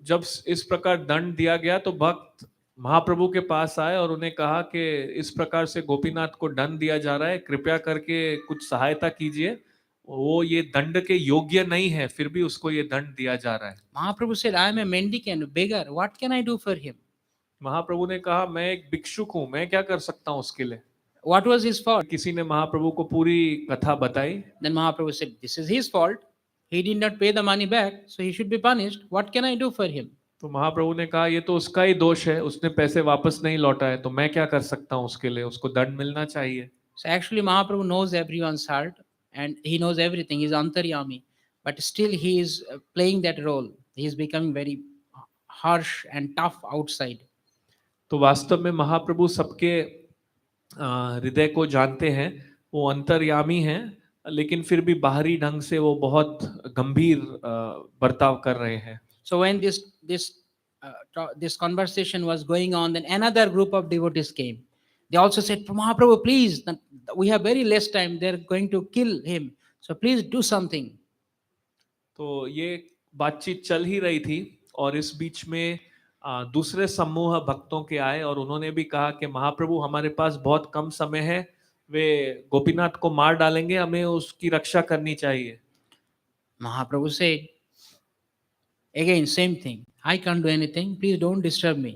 Speaker 6: जब इस प्रकार दंड दिया गया तो भक्त महाप्रभु के पास आए और उन्हें कहा कि इस प्रकार से गोपीनाथ को दंड दिया जा रहा है, कृपया करके कुछ सहायता कीजिए, वो ये दंड के योग्य नहीं है, फिर भी उसको ये दंड दिया जा रहा है।
Speaker 8: Mahaprabhu said, I am a mendicant, beggar. What can I do for him?
Speaker 6: महाप्रभु ने कहा मैं एक भिक्षुक हूँ, मैं क्या कर सकता हूँ उसके लिए।
Speaker 8: What was his fault?
Speaker 6: किसी ने महाप्रभु को पूरी कथा बताई।
Speaker 8: Then Mahaprabhu said, this is his fault. He did not pay the money back, so he should be punished. What can I do for him?
Speaker 6: तो महाप्रभु ने कहा ये तो उसका ही दोष है, उसने पैसे वापस नहीं लौटाए, तो मैं क्या कर सकता हूँ उसके लिए, उसको दंड मिलना चाहिए।
Speaker 8: So actually Mahaprabhu knows everyone's heart and he knows everything. He's Antaryami, but still he is playing that role. He is becoming very harsh and tough outside.
Speaker 6: तो वास्तव में महाप्रभु सबके हृदय को जानते हैं, वो अंतर्यामी हैं, लेकिन फिर भी बाहरी ढंग से वो बहुत गंभीर बर्ताव कर रहे हैं।
Speaker 8: So when this conversation was going on, then another group of devotees came. They also said, Mahaprabhu, please, we have very less time. They're going to kill him. So please do something.
Speaker 6: तो ये बातचीत चल ही रही थी और इस बीच में दूसरे समूह भक्तों के आए और उन्होंने भी कहा कि महाप्रभु हमारे पास बहुत कम समय है, वे गोपीनाथ को मार डालेंगे, हमें उसकी रक्षा करनी चाहिए।
Speaker 8: Mahaprabhu said, again, same thing. I can't do anything. Please don't disturb me.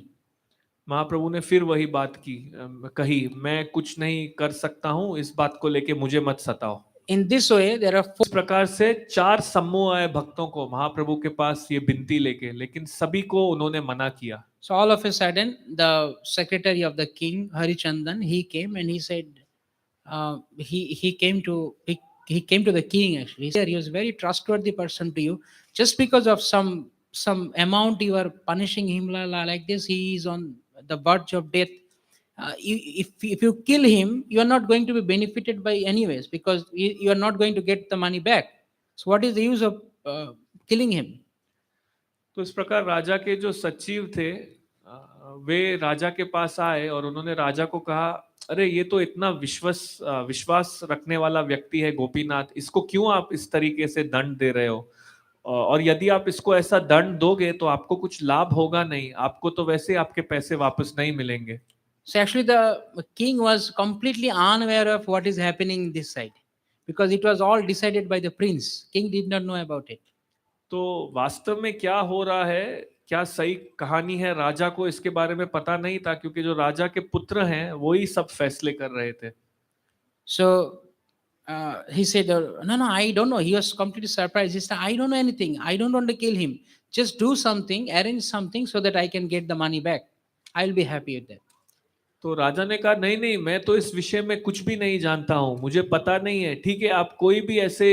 Speaker 6: महाप्रभु ने फिर वही बात कही, मैं कुछ नहीं कर सकता हूं, इस बात को लेके मुझे मत सताओ।
Speaker 8: In this way, there are
Speaker 6: इस प्रकार से 4 समूह आए भक्तों को महाप्रभु के पास ये विनती लेके, लेकिन सभी को उन्होंने मना किया।
Speaker 8: So all of a sudden, the secretary of the king, Harichandan, he came and he said, he came to the king actually. He was very trustworthy person to you. Just because of some amount you are punishing him like this, he is on the verge of death. If you kill him, you are not going to be benefited by anyways, because you are not going to get the money back. So what is the use of killing him?
Speaker 6: तो इस प्रकार राजा के जो सचिव थे वे राजा के पास आए और उन्होंने राजा को कहा, अरे ये तो इतना विश्वास रखने वाला व्यक्ति है गोपीनाथ, इसको क्यों आप इस तरीके से दंड दे रहे हो, और यदि आप इसको ऐसा दंड दोगे तो आपको कुछ लाभ होगा नहीं, आपको तो वैसे आपके पैसे वापस नहीं मिलेंगे।
Speaker 8: So actually the king was completely unaware of what is happening this side, because it was all decided by the prince. King did not know about it.
Speaker 6: तो वास्तव में क्या हो रहा है, क्या सही कहानी है, राजा को इसके बारे में पता नहीं था, क्योंकि जो राजा के पुत्र हैं वो ही सब फैसले कर रहे थे।
Speaker 8: So he said, no, I don't know. He was completely surprised. He said, I don't know anything. I don't want to kill him. Just do something, arrange something so that I can get the money back. I'll be happy with that.
Speaker 6: तो राजा ने कहा, नहीं नहीं, मैं तो इस विषय में कुछ भी नहीं जानता हूँ, मुझे पता नहीं है, ठीक है आप कोई भी ऐसे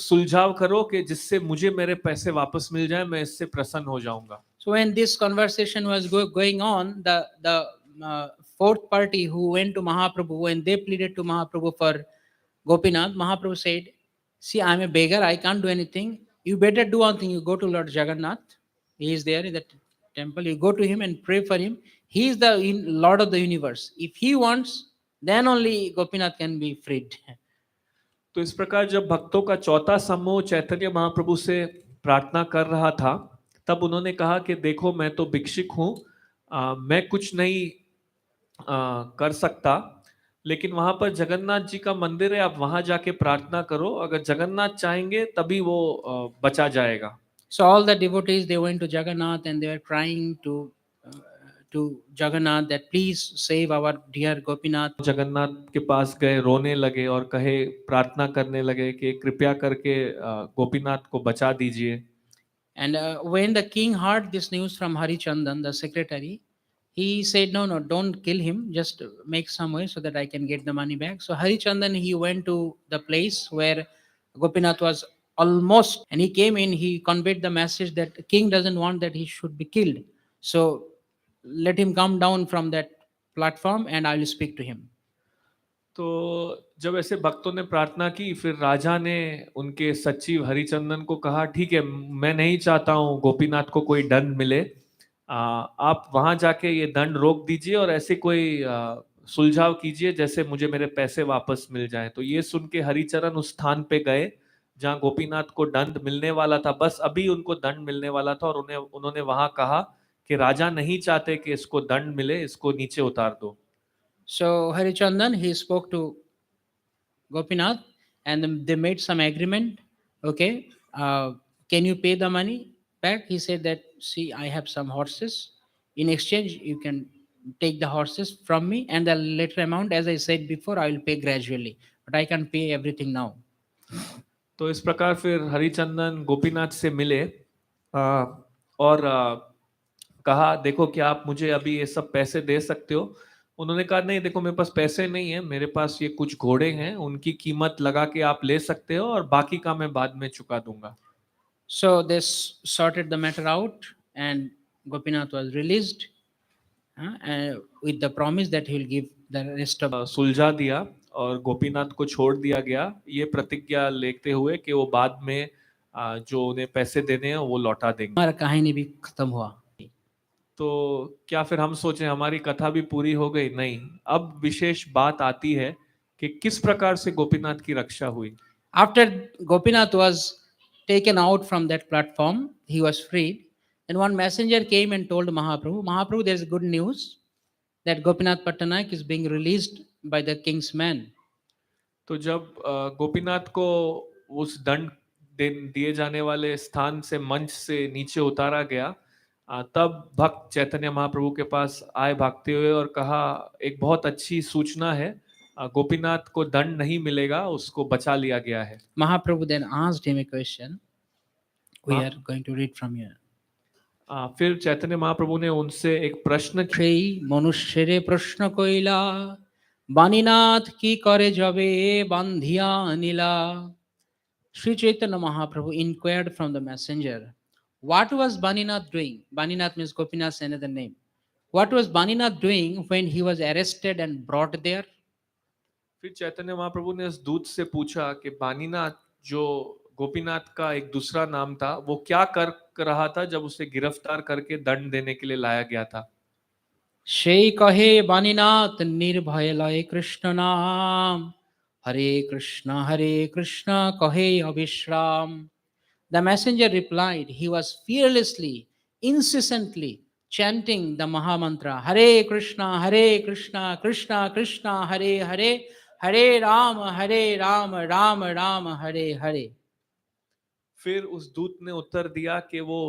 Speaker 6: सुलझाव करो कि जिससे मुझे मेरे पैसे वापस मिल जाए, मैं इससे प्रसन्न हो जाऊंगा।
Speaker 8: So when this conversation was going on, the fourth party who went to Mahaprabhu, when they pleaded to Mahaprabhu for Gopinath, Mahaprabhu said, see, I'm a beggar, I can't do anything. You better do one thing. You go to Lord Jagannath. He is there in the temple. You go to him and pray for him. He is the Lord of the universe. If he wants, then only Gopinath can be freed.
Speaker 6: तो इस प्रकार जब भक्तों का चौथा समूह चैतन्य महाप्रभु से प्रार्थना कर रहा था, तब उन्होंने कहा कि देखो मैं तो भिक्षुक हूँ, मैं कुछ नहीं कर सकता, लेकिन वहां पर जगन्नाथ जी का मंदिर है, आप वहां जाके प्रार्थना करो, अगर जगन्नाथ चाहेंगे तभी वो बचा जाएगा।
Speaker 8: So all the devotees, they went to Jagannath and they were crying to Jagannath that please save our dear Gopinath.
Speaker 6: Jagannath के पास गए, रोने लगे और कहे, प्रार्थना करने लगे कि कृपया करके गोपीनाथ को बचा दीजिए।
Speaker 8: And when the king heard this news from Harichandan, the secretary, he said, no, don't kill him, just make some way so that I can get the money back. So Harichandan, he went to the place where Gopinath was almost, and he came in, he conveyed the message that the king doesn't want that he should be killed. So let him come down from that platform and I will speak to him.
Speaker 6: तो जब ऐसे भक्तों ने प्रार्थना की, फिर राजा ने उनके सचिव हरिचंदन को कहा, ठीक है, मैं नहीं चाहता हूँ गोपीनाथ को कोई दंड मिले, आप वहां जाके ये दंड रोक दीजिए और ऐसे कोई सुलझाव कीजिए जैसे मुझे मेरे पैसे वापस मिल जाए। तो ये सुन के हरिचरण उस स्थान पे गए जहाँ गोपीनाथ को दंड मिलने वाला था, बस अभी उनको दंड मिलने वाला था, और उन्होंने वहां कहा कि राजा नहीं चाहते कि इसको दंड मिले, इसको नीचे उतार दो।
Speaker 8: So Harichandan, he spoke to Gopinath and they made some agreement. Okay, can you pay the money back? He said that, see, I have some horses. In exchange, you can take the horses from me, and the later amount, as I said before, I will pay gradually. But I can pay everything now.
Speaker 6: तो इस प्रकार फिर हरिचंदन गोपीनाथ से मिले और कहा, देखो क्या आप मुझे अभी ये सब पैसे दे सकते हो? उन्होंने कहा, नहीं देखो मेरे पास पैसे नहीं है, मेरे पास ये कुछ घोड़े हैं, उनकी कीमत लगा के आप ले सकते हो और बाकी का मैं बाद में चुका दूंगा।
Speaker 8: So they sorted the matter out, and Gopinath was released with the promise that he will give the rest of.
Speaker 6: सुलझा दिया और गोपीनाथ को छोड़ दिया गया, ये प्रतिज्ञा लेते हुए कि वो बाद में जो उन्हें पैसे देने हैं वो लौटा देंगे।
Speaker 8: हमारा कहानी भी खत्म हुआ।
Speaker 6: तो क्या फिर हम सोचें हमारी कथा भी पूरी हो गई? नहीं, अब विशेष बात आती है कि किस प्रकार से गोपीनाथ की रक्षा हुई।
Speaker 8: After Gopinath was taken out from that platform, he was freed. And one messenger came and told Mahaprabhu, Mahaprabhu, there is good news that Gopinath Pattanaik is being released by the king's man.
Speaker 6: तो जब गोपीनाथ को उस दंड दिए जाने वाले स्थान से मंच से नीचे उतारा गया, तब भक्त चैतन्य महाप्रभु के पास आए भागते हुए और कहा एक बहुत अच्छी सूचना है, गोपीनाथ को दंड नहीं मिलेगा, उसको बचा लिया गया है।
Speaker 8: Mahaprabhu then asked him a question. We are going to read from here.
Speaker 6: फिर चैतन्य महाप्रभु ने उनसे एक प्रश्न
Speaker 8: সেই মনুষ্যেরে প্রশ্ন কইলা বাণীনাথ কি করে যাবে বান্ধিয়া আনিলা। Sri Chaitanya Mahaprabhu inquired from the messenger, what was Baninath doing? Baninath means Gopinath's another name. What was Baninath doing when he was arrested and brought there?
Speaker 6: फिर चैतन्य महाप्रभु ने उस दूत से पूछा कि बानीनाथ जो गोपीनाथ का एक दूसरा नाम था, वो क्या कर रहा था जब उसे गिरफ्तार करके दंड देने के लिए लाया गया था।
Speaker 8: সেই কহে বাণীনাথ নির্ভয় লয় কৃষ্ণ নাম হরে কৃষ্ণ কহে অবিশ্রাম। The messenger replied, he was fearlessly, incessantly chanting the Mahamantra, Hare Krishna, Krishna Krishna, Hare Hare, Hare Rama, Rama Rama, Hare Hare.
Speaker 6: फिर उस दूत ने उत्तर दिया कि वो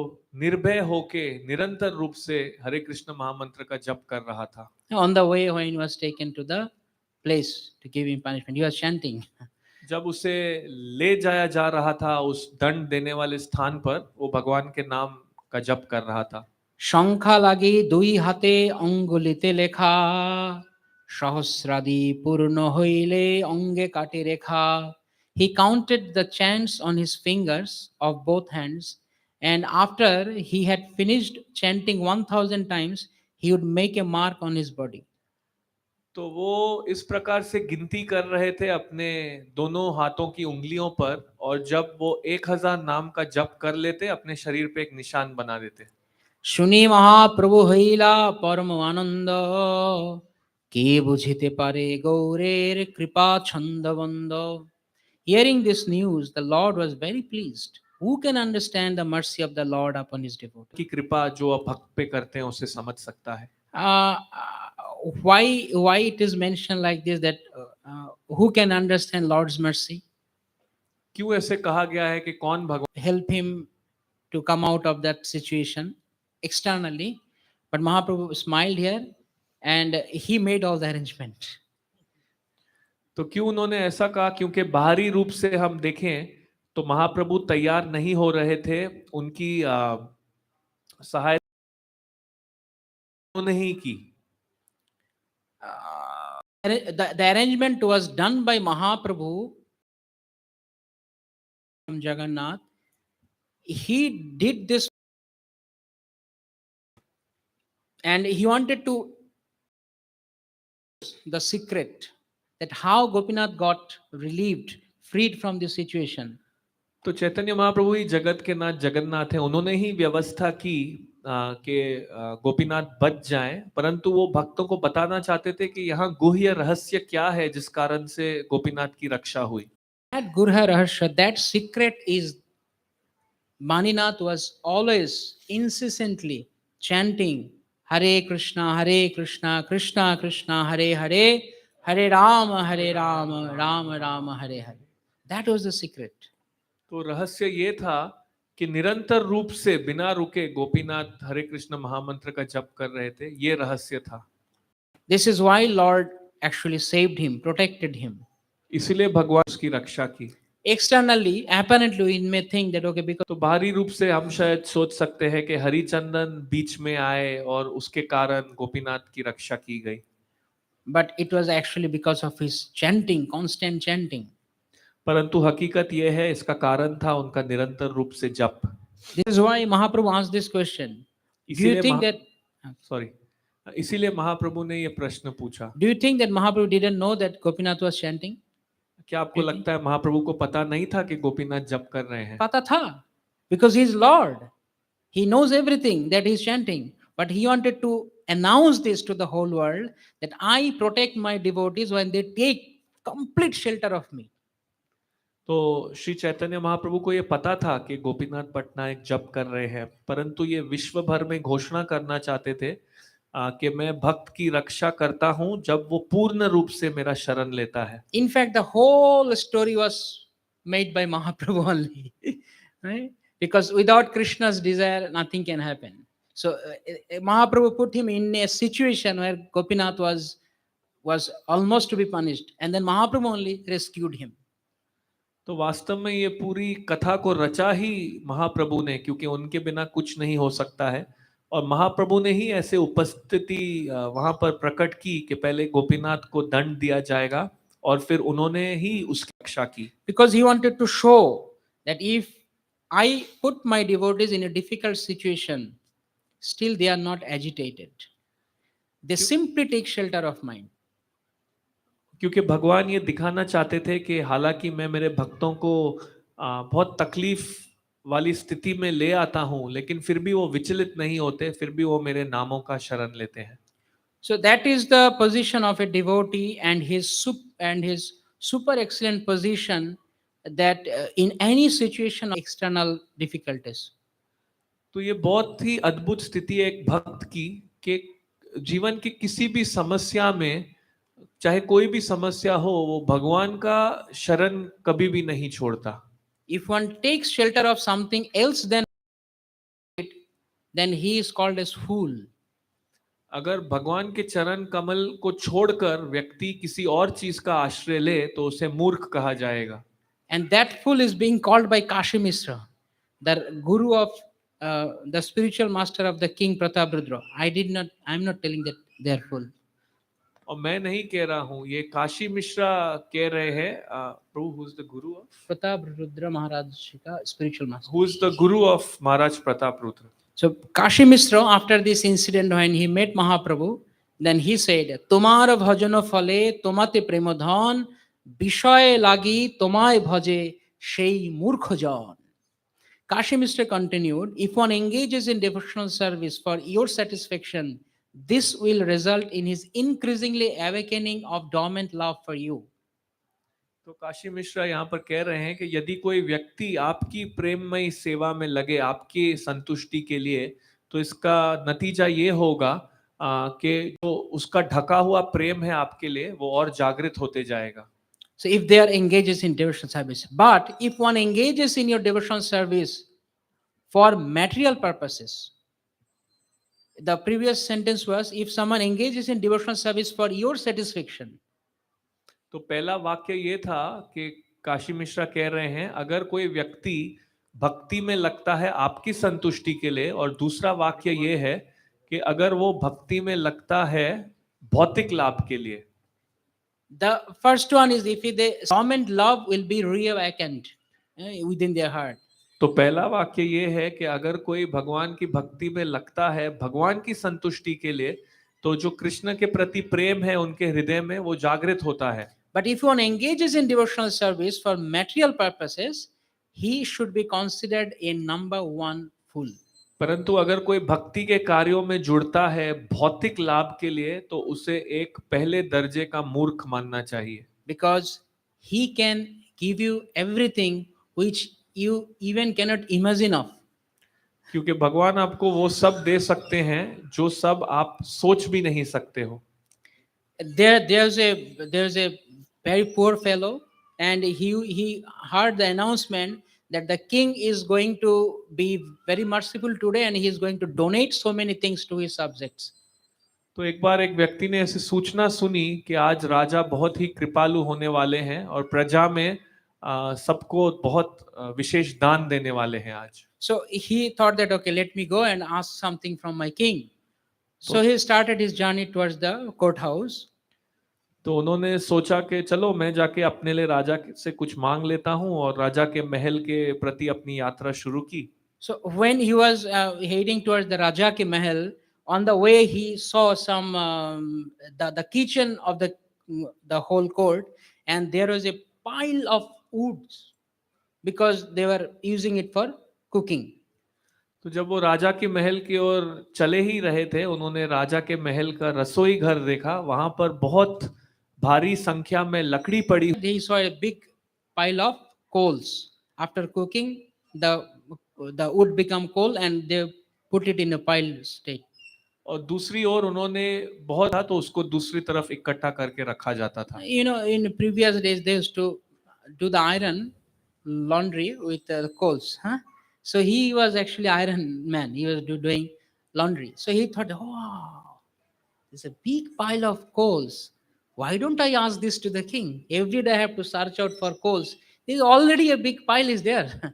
Speaker 6: निर्भय होके निरंतर रूप से हरे कृष्ण महामंत्र का जप कर रहा था।
Speaker 8: On the way when he was taken to the place to give him punishment, he was chanting.
Speaker 6: जब उसे ले जाया जा रहा था उस दंड देने वाले स्थान पर, वो भगवान के नाम का जप कर रहा था।
Speaker 8: সংখ্যা লাগি দুই হাতে অঙ্গুলিতে লেখা সহস্রাদি পূর্ণ হইলে অঙ্গে কাটে রেখা। He counted the chants on his fingers of both hands, and after he had finished chanting 1000 times, he would make a mark on his body.
Speaker 6: तो वो इस प्रकार से गिनती कर रहे थे अपने दोनों हाथों की उंगलियों पर, और जब वो 1000 नाम का जप कर लेते अपने शरीर पे एक निशान बना देते।
Speaker 8: শুনি মহাপ্রভু হইলা পরম আনন্দ কে বুঝিতে পারে গৌরের কৃপা ছন্দবন্দ। Hearing this news, the Lord was very pleased. Who can understand the mercy of the Lord upon his devotee?
Speaker 6: की कृपा जो आप भक्त पे करते हैं उसे समझ सकता है।
Speaker 8: Why it is mentioned like this that who can understand Lord's mercy?
Speaker 6: क्यों ऐसे कहा गया है कि कौन भगवान
Speaker 8: Help him to come out of that situation externally, but Mahaprabhu smiled here and he made all the arrangement.
Speaker 6: तो क्यों उन्होंने ऐसा कहा? क्योंकि बाहरी रूप से हम देखें तो महाप्रभु तैयार नहीं हो रहे थे, उनकी सहायता नहीं की।
Speaker 8: The arrangement was done by Mahaprabhu from Jagannath. He did this and he wanted to the secret that how Gopinath got relieved, freed from this situation.
Speaker 6: तो चैतन्य महाप्रभु ही जगत के नाथ जगन्नाथ हैं, उन्होंने ही व्यवस्था की कि गोपीनाथ बच जाएं, परंतु वो भक्तों को बताना चाहते थे कि यहाँ गुह्य रहस्य क्या है जिस कारण से गोपीनाथ की रक्षा हुई।
Speaker 8: That Gurha Rahasya, that secret is Maninath was always incessantly chanting Hare Krishna, Krishna Krishna, Hare Hare, Hare Rama, Rama Rama, Hare Hare. That was the secret.
Speaker 6: तो रहस्य ये था कि निरंतर रूप से बिना रुके गोपीनाथ हरे कृष्ण महामंत्र का जप कर रहे थे, ये रहस्य था।
Speaker 8: This is why Lord actually saved him, protected him.
Speaker 6: इसलिए भगवान उसकी रक्षा की।
Speaker 8: Externally, apparently we may think that okay, because
Speaker 6: तो बाहरी रूप से हम शायद सोच सकते हैं कि हरिचंदन बीच में आए और उसके कारण गोपीनाथ की रक्षा की गई,
Speaker 8: but it was actually because of his chanting, constant chanting.
Speaker 6: परंतु हकीकत यह है, इसका कारण था उनका निरंतर रूप से जप।
Speaker 8: This is why Mahaprabhu asked this question. Do you think that
Speaker 6: इसीलिए महाप्रभु ने ये प्रश्न पूछा।
Speaker 8: Do you think that Mahaprabhu didn't know that Gopinath was chanting?
Speaker 6: क्या आपको लगता है महाप्रभु को पता नहीं था कि गोपीनाथ जप कर रहे हैं?
Speaker 8: Pata tha, because he is Lord. He knows everything that he is chanting, but he wanted to announce this to the whole world that I protect my devotees when they take complete shelter of me.
Speaker 6: तो श्री चैतन्य महाप्रभु को ये पता था कि गोपीनाथ पटनायक जप कर रहे हैं, परंतु ये विश्व भर में घोषणा करना चाहते थे कि मैं भक्त की रक्षा करता हूं जब वो पूर्ण रूप से मेरा शरण लेता है।
Speaker 8: In fact, the whole story was made by Mahaprabhu only, right? Because without Krishna's desire, nothing can happen. So Mahaprabhu put him in a situation where Gopinath was almost to be punished, and then Mahaprabhu only rescued him.
Speaker 6: तो वास्तव में ये पूरी कथा को रचा ही महाप्रभु ने, क्योंकि उनके बिना कुछ नहीं हो सकता है, और महाप्रभु ने ही ऐसे उपस्थिति वहां पर प्रकट की कि पहले गोपीनाथ को दंड दिया जाएगा और फिर उन्होंने ही उसकी रक्षा की।
Speaker 8: Because he wanted to show that if I put my devotees in a difficult situation, still they are not agitated. They simply take shelter of mine.
Speaker 6: क्योंकि भगवान ये दिखाना चाहते थे कि हालांकि मैं मेरे भक्तों को बहुत तकलीफ वाली स्थिति में ले आता हूं, लेकिन फिर भी वो विचलित नहीं होते, फिर भी वो मेरे नामों का शरण लेते हैं।
Speaker 8: So that is the position of a devotee and his super excellent position, that in any situation of external difficulties.
Speaker 6: तो ये बहुत ही अद्भुत स्थिति है एक भक्त की कि जीवन की किसी भी समस्या में, चाहे कोई भी समस्या हो, वो भगवान का शरण कभी भी नहीं छोड़ता।
Speaker 8: If one takes shelter of something else then he is called as fool.
Speaker 6: अगर भगवान के चरण कमल को छोड़कर व्यक्ति किसी और चीज का आश्रय ले तो उसे मूर्ख कहा जाएगा।
Speaker 8: And that fool is being called by Kashi Mishra, the guru of the spiritual master of the king Prataprudra. I'm not telling that they are fool.
Speaker 6: और मैं नहीं कह रहा हूं, ये काशी मिश्रा कह रहे हैं। प्रभु, who is the guru of
Speaker 8: Prataprudra Maharaj ka spiritual master.
Speaker 6: Who is the guru of Maharaj Prataprudra?
Speaker 8: So Kashi Mishra, after this incident when he met Mahaprabhu, then he said, "Tomar bhajano phale tomate premodhan, bishoy lagi tomay bhaje shei murkhojan." Kashi Mishra continued, "If one engages in devotional service for your satisfaction, this will result in his increasingly awakening of dormant love for you."
Speaker 6: तो काशी मिश्रा यहाँ पर कह रहे हैं कि यदि कोई व्यक्ति आपकी प्रेममयी सेवा में लगे आपकी संतुष्टि के लिए, तो इसका नतीजा ये होगा कि जो उसका ढका हुआ प्रेम है आपके लिए, वो और जागृत होते जाएगा।
Speaker 8: So if they are engaged in devotional service, but if one engages in your devotional service for material purposes, the previous sentence was, if someone engages in devotional service for your satisfaction.
Speaker 6: तो पहला वाक्य ये था कि काशी मिश्रा कह रहे हैं अगर कोई व्यक्ति भक्ति में लगता है आपकी संतुष्टि के लिए, और दूसरा वाक्य ये है कि अगर वो भक्ति में लगता है भौतिक लाभ के लिए।
Speaker 8: The first one is if the dormant love will be reawakened within their heart.
Speaker 6: तो पहला वाक्य ये है कि अगर कोई भगवान की भक्ति में लगता है भगवान की संतुष्टि के लिए, तो जो कृष्ण के प्रति प्रेम है उनके हृदय में वो जागृत होता है।
Speaker 8: But if one engages in devotional service for material purposes, he should be considered a number one fool.
Speaker 6: परंतु अगर कोई भक्ति के कार्यों में जुड़ता है भौतिक लाभ के लिए, तो उसे एक पहले दर्जे का मूर्ख मानना चाहिए।
Speaker 8: Because he can give you everything which you even cannot imagine of.
Speaker 6: क्योंकि भगवान आपको वो सब दे सकते हैं जो सब आप सोच भी नहीं सकते हो।
Speaker 8: There's a very poor fellow, and he heard the announcement that the king is going to be very merciful today, and he is going to donate so many things to his subjects.
Speaker 6: तो एक बार एक व्यक्ति ने ऐसी सूचना सुनी कि आज राजा बहुत ही कृपालु होने वाले हैं और प्रजा में सबको बहुत विशेष दान देने वाले हैं आज।
Speaker 8: So he thought that, okay, let me go and ask something from my king. So he started his journey towards the courthouse.
Speaker 6: तो उन्होंने सोचा कि चलो मैं जाके अपने लिए राजा से कुछ मांग लेता हूँ, और राजा के महल के प्रति अपनी यात्रा शुरू की।
Speaker 8: So when he was heading towards the Raja Ki Mahal, on the way he saw some the kitchen of the whole court, and there was a pile of woods because they were using it for cooking.
Speaker 6: तो जब वो राजा के महल की ओर चले ही रहे थे, उन्होंने राजा के महल का रसोई घर देखा। वहां पर बहुत भारी संख्या में लकड़ी पड़ी।
Speaker 8: They saw a big pile of coals. After cooking, the wood become coal, and they put it in a pile state.
Speaker 6: और दूसरी ओर उन्होंने बहुत था, तो उसको दूसरी तरफ इकट्ठा करके रखा जाता था।
Speaker 8: You know, in previous days they used to do the iron laundry with coals, huh? So he was actually iron man. He was doing laundry. So he thought, oh, there's a big pile of coals. Why don't I ask this to the king? Every day I have to search out for coals. There's already a big pile is there.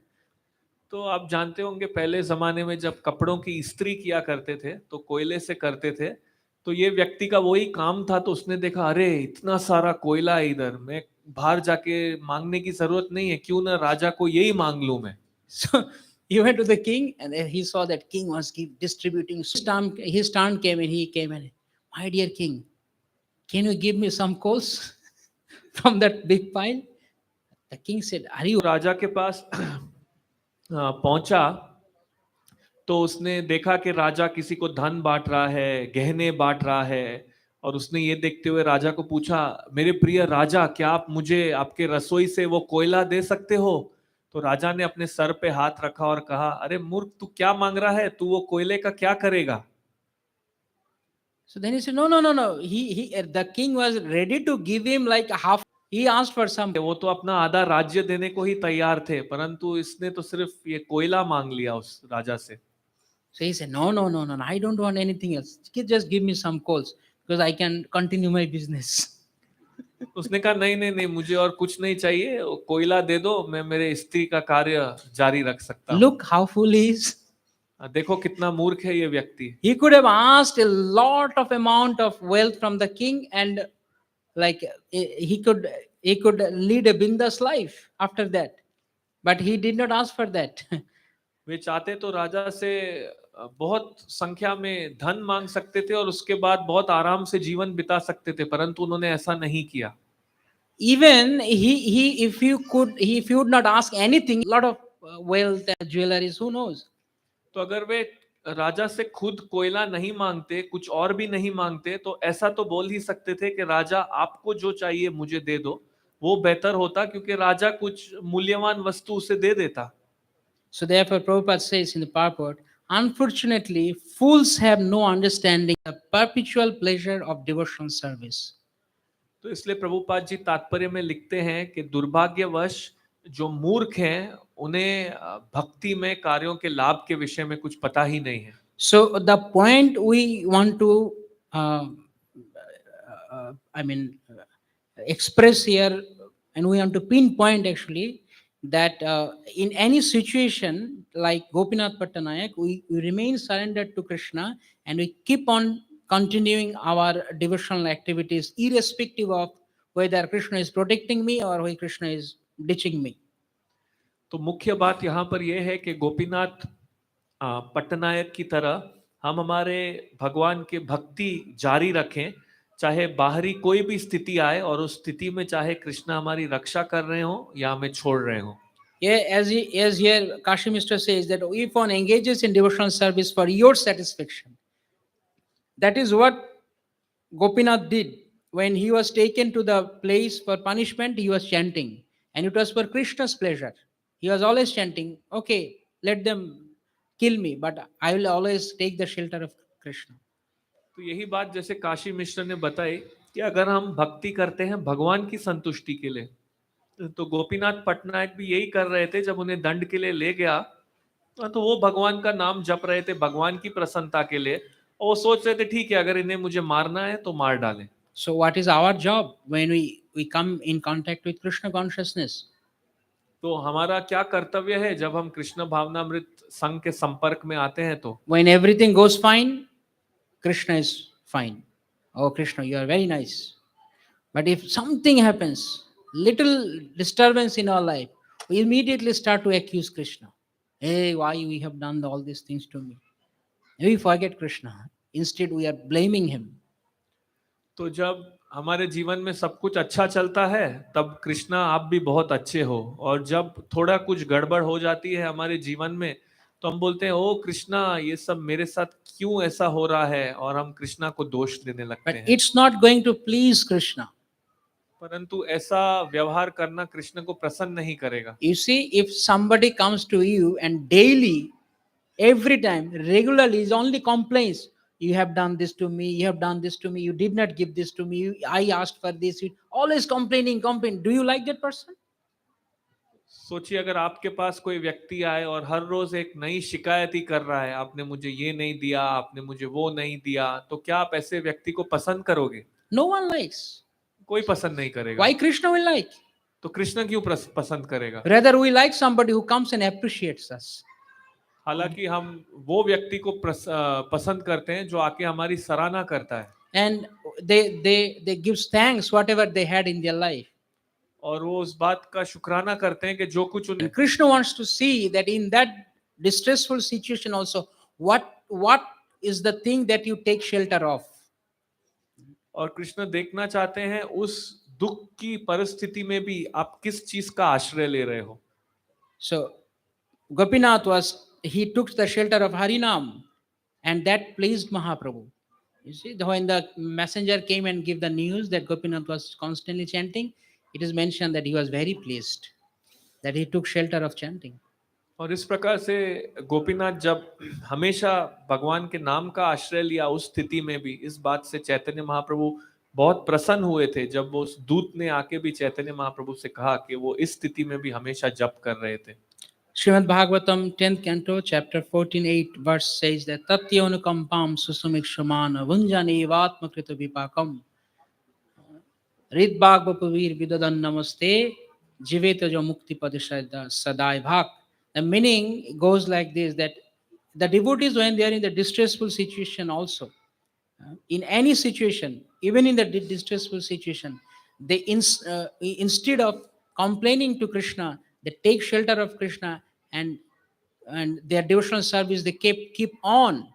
Speaker 6: तो आप जानते होंगे पहले जमाने में जब कपड़ों की इस्त्री किया करते थे तो कोयले से करते थे। तो ये व्यक्ति का वही काम था, तो उसने देखा अरे इतना सारा कोयला है इधर, मैं बाहर जाके मांगने की जरूरत नहीं है, क्यों ना राजा को यही मांग लूं मैं।
Speaker 8: So he went to the king, and he saw that king was distributing. His turn came, and he came and, my dear king, can you give me some coals from that big pile? The king said, are you?
Speaker 6: राजा के पास पहुंचा तो उसने देखा कि राजा किसी को धन बांट रहा है, गहने बांट रहा है, और उसने ये देखते हुए राजा को पूछा, मेरे प्रिय राजा, क्या आप मुझे आपके रसोई से वो कोयला दे सकते हो? तो राजा ने अपने सर पे हाथ रखा और कहा, अरे मूर्ख, तू क्या मांग रहा है? तू वो कोयले का क्या करेगा?
Speaker 8: So then he said, no, no, no, no. The king was ready to give him like half. He asked for some.
Speaker 6: वो तो अपना आधा राज्य देने को ही तैयार थे, परंतु इसने तो सिर्फ ये कोयला मांग लिया उस राजा से।
Speaker 8: So he said, no, no, no, no, no, I don't want anything else. Just give me some coals because I can continue my business.
Speaker 6: उसने कहा नहीं नहीं नहीं, मुझे और कुछ नहीं चाहिए, कोयला दे दो, मैं मेरे स्त्री का कार्य जारी रख सकता हूँ।
Speaker 8: Look how fool he is.
Speaker 6: देखो कितना मूर्ख है ये व्यक्ति।
Speaker 8: He could have asked a lot of amount of wealth from the king, and like he could lead a bindas life after that, but he did not ask for that.
Speaker 6: वे चाहते तो राजा से बहुत संख्या में धन मांग सकते थे और उसके बाद बहुत आराम से जीवन बिता सकते थे, परंतु उन्होंने ऐसा नहीं किया।
Speaker 8: Even if you would not ask anything, lot of wealth and jewelries, who knows?
Speaker 6: तो अगर वे राजा से खुद कोयला नहीं मांगते, कुछ और भी नहीं मांगते, तो ऐसा तो बोल ही सकते थे कि राजा आपको जो चाहिए मुझे दे दो, वो बेहतर होता, क्योंकि राजा कुछ मूल्यवान वस्तु उसे दे देता।
Speaker 8: So therefore Prabhupada says in the purport, unfortunately fools have no understanding the perpetual pleasure of devotional service.
Speaker 6: तो इसलिए प्रभुपाद जी तात्पर्य में लिखते हैं कि दुर्भाग्यवश जो मूर्ख हैं उन्हें भक्ति में कार्यों के लाभ के विषय में कुछ पता ही नहीं है।
Speaker 8: So the point we want to express here, and we want to pinpoint actually, that in any situation like Gopinath Pattanayak, we remain surrendered to Krishna, and we keep on continuing our devotional activities irrespective of whether Krishna is protecting me or whether Krishna is ditching me.
Speaker 6: तो मुख्य बात यहाँ पर यह है कि गोपीनाथ पट्टनायक की तरह हम हमारे भगवान के भक्ति जारी रखें, चाहे बाहरी कोई भी स्थिति आए, और उस स्थिति में चाहे कृष्ण हमारी रक्षा कर रहे हो या हमें छोड़ रहे हो।
Speaker 8: Yeah, as here Kashi Mishra says that if one engages in devotional service for your satisfaction, that is what Gopinath did. When he was taken to the place for punishment, he was chanting, and it was for Krishna's pleasure. He was always chanting, okay, let them kill me, but I will always take the shelter of Krishna.
Speaker 6: तो यही बात जैसे काशी मिश्र ने बताई कि अगर हम भक्ति करते हैं भगवान की संतुष्टि के लिए, तो गोपीनाथ पटनायक भी यही कर रहे थे। जब उन्हें दंड के लिए ले गया तो वो भगवान का नाम जप रहे थे भगवान की प्रसन्नता के लिए, और वो सोच रहे थे ठीक है, अगर इन्हें मुझे मारना है तो मार डालें।
Speaker 8: So what is our job when we come in contact with Krishna consciousness?
Speaker 6: तो हमारा क्या कर्तव्य है जब हम कृष्ण भावनामृत संघ के संपर्क में आते हैं? तो
Speaker 8: when everything goes fine, Krishna is fine. Oh Krishna, you are very nice. But if something happens, little disturbance in our life, we immediately start to accuse Krishna. Hey, why you have done all these things to me? And we forget Krishna. Instead, we are blaming him.
Speaker 6: तो जब हमारे जीवन में सब कुछ अच्छा चलता है तब कृष्णा आप भी बहुत अच्छे हो, और जब थोड़ा कुछ गड़बड़ हो जाती है हमारे जीवन में तो हम बोलते हैं ओ कृष्णा ये सब मेरे साथ क्यों ऐसा हो रहा है, और हम कृष्णा को दोष देने लगते
Speaker 8: But
Speaker 6: हैं।
Speaker 8: it's not going to please Krishna.
Speaker 6: परंतु ऐसा व्यवहार करना कृष्ण को प्रसन्न नहीं करेगा।
Speaker 8: You see, if somebody comes to you and daily, every time, regularly is only complaints, you have done this to me, you have done this to me, you did not give this to me, I asked for this, you always complaining, do you like that person?
Speaker 6: सोचिए अगर आपके पास कोई व्यक्ति आए और हर रोज एक नई शिकायत ही कर रहा है, आपने मुझे ये नहीं दिया, आपने मुझे वो नहीं दिया, तो क्या आप ऐसे व्यक्ति को पसंद करोगे?
Speaker 8: No one likes.
Speaker 6: कोई पसंद नहीं करेगा।
Speaker 8: Why Krishna will like?
Speaker 6: तो कृष्ण क्यों पसंद करेगा?
Speaker 8: Rather, we like somebody who comes and appreciates us.
Speaker 6: हालांकि हम वो व्यक्ति को पसंद करते हैं जो आके हमारी सराहना करता है,
Speaker 8: And they gives thanks whatever they had in their life.
Speaker 6: और वो उस बात का शुक्राना करते हैं कि जो कुछ उन्हें।
Speaker 8: And Krishna wants to see that in that distressful situation also, what is the thing that you take shelter of?
Speaker 6: और कृष्ण देखना चाहते हैं उस दुख की परिस्थिति में भी आप किस चीज का आश्रय ले रहे हो।
Speaker 8: So Gopinath he took the shelter of Harinam, and that pleased Mahaprabhu. You see, when the messenger came and gave the news that Gopinath was constantly chanting, it is mentioned that he was very pleased that he took shelter of chanting.
Speaker 6: और इस प्रकार से गोपीनाथ जब हमेशा भगवान के नाम का आश्रय लिया, उस स्थिति में भी इस बात से चैतन्य महाप्रभु बहुत प्रसन्न हुए थे जब वो उस दूत ने आके भी चैतन्य महाप्रभु से कहा कि वो इस स्थिति में भी हमेशा जप कर रहे थे।
Speaker 8: Srimad Bhagavatam 10th canto chapter 14:8 verse says that Tatyanukampam susumikshumana vunjani vatmakrita vipakam Ridbhag Bapavir Vidadan Namaste Jiveta Jo Mukti Padishada Sadai Bhak. The meaning goes like this, that the devotees, when they are in the distressful situation also, in any situation, even in the distressful situation, they instead of complaining to Krishna, they take shelter of Krishna, and their devotional service they keep on,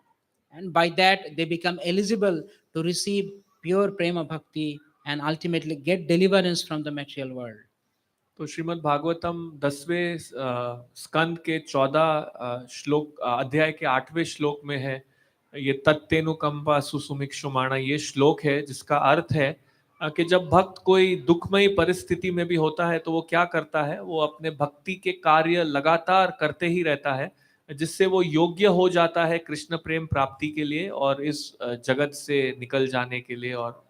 Speaker 8: and by that they become eligible to receive pure prema bhakti and ultimately get deliverance from the material world.
Speaker 6: तो श्रीमद् भागवतम 10वें स्कंद के 14 श्लोक अध्याय के 8वें श्लोक में है ये तत्तेनुकंपा सुसुमिक्षुमाणा, ये श्लोक है जिसका अर्थ है कि जब भक्त कोई दुखमयी परिस्थिति में भी होता है तो वो क्या करता है, वो अपने भक्ति के कार्य लगातार करते ही रहता है जिससे वो योग्य हो जाता है कृष्ण प्रेम प्राप्ति के लिए और इस जगत से निकल जाने के लिए और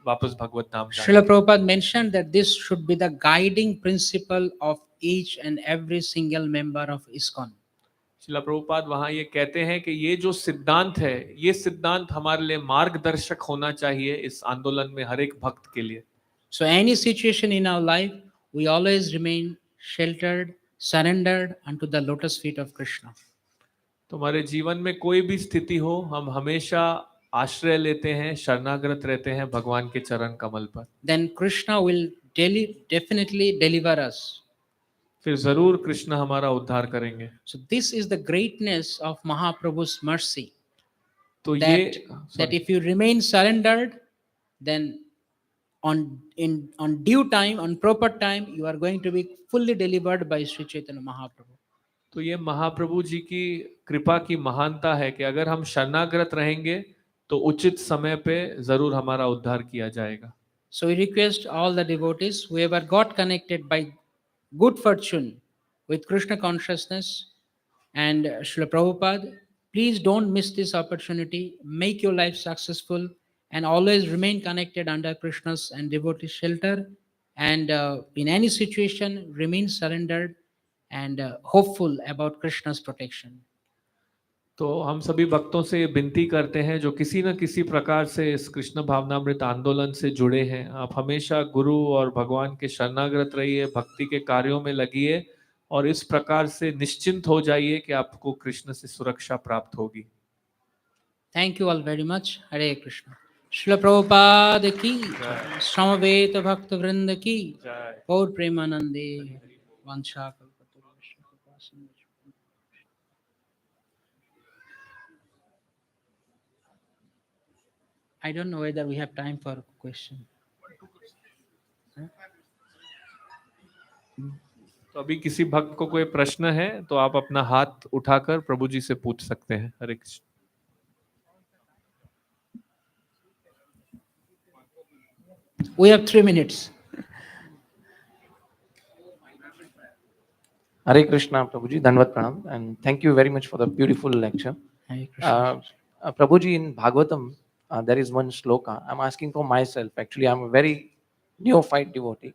Speaker 6: वापस भगवत धाम जाने।
Speaker 8: Srila Prabhupada mentioned that this should be the guiding principle of each and every single member of ISKCON.
Speaker 6: Srila Prabhupada वहां ये कहते हैं कि ये जो सिद्धांत है, ये सिद्धांत हमारे लिए मार्गदर्शक होना चाहिए इस आंदोलन में हर एक भक्त के लिए।
Speaker 8: So any situation in our life, we always remain sheltered, surrendered unto the lotus feet of Krishna.
Speaker 6: तो हमारे जीवन में कोई भी स्थिति हो, हम हमेशा आश्रय लेते हैं, शरणागत रहते हैं भगवान के चरण कमल पर।
Speaker 8: Then Krishna will definitely deliver us.
Speaker 6: फिर जरूर कृष्ण हमारा उद्धार करेंगे।
Speaker 8: So this is the greatness of Mahaprabhu's mercy.
Speaker 6: तो
Speaker 8: that if you remain surrendered, then on due time, on proper time, you are going to be fully delivered by Sri Chaitanya Mahaprabhu.
Speaker 6: तो ये महाप्रभु जी की कृपा की महानता है कि अगर हम शरणागत रहेंगे तो उचित समय पे जरूर हमारा उद्धार किया जाएगा।
Speaker 8: So we request all the devotees, whoever got connected by good fortune with Krishna consciousness and Srila Prabhupada, please don't miss this opportunity. Make your life successful and always remain connected under Krishna's and devotee shelter. And in any situation, remain surrendered and hopeful about Krishna's protection.
Speaker 6: तो हम सभी भक्तों से विनती करते हैं जो किसी न किसी प्रकार से इस कृष्ण भावनामृत आंदोलन से जुड़े हैं, आप हमेशा गुरु और भगवान के शरणागत रहिए, भक्ति के कार्यों में लगिए और इस प्रकार से निश्चिंत हो जाइए कि आपको कृष्ण से सुरक्षा प्राप्त होगी।
Speaker 8: Thank you all very much. Hare Krishna. Srila Prabhupada ki, Samaveta Bhakta Vrinda ki,
Speaker 6: जय
Speaker 8: Gaur Premanande, Vansha Kalpataru. I don't know whether we have time for a question.
Speaker 6: तो अभी किसी भक्त को कोई प्रश्न है तो आप अपना हाथ उठाकर प्रभु जी से पूछ सकते हैं। हरे Krishna.
Speaker 8: We have 3 minutes.
Speaker 5: Hare Krishna, Prabhuji, Dandavat Pranam, and thank you very much for the beautiful lecture.
Speaker 8: Hare Krishna.
Speaker 5: Prabhuji, in Bhagavatam, there is one sloka. I'm asking for myself. Actually, I'm a very neophyte devotee.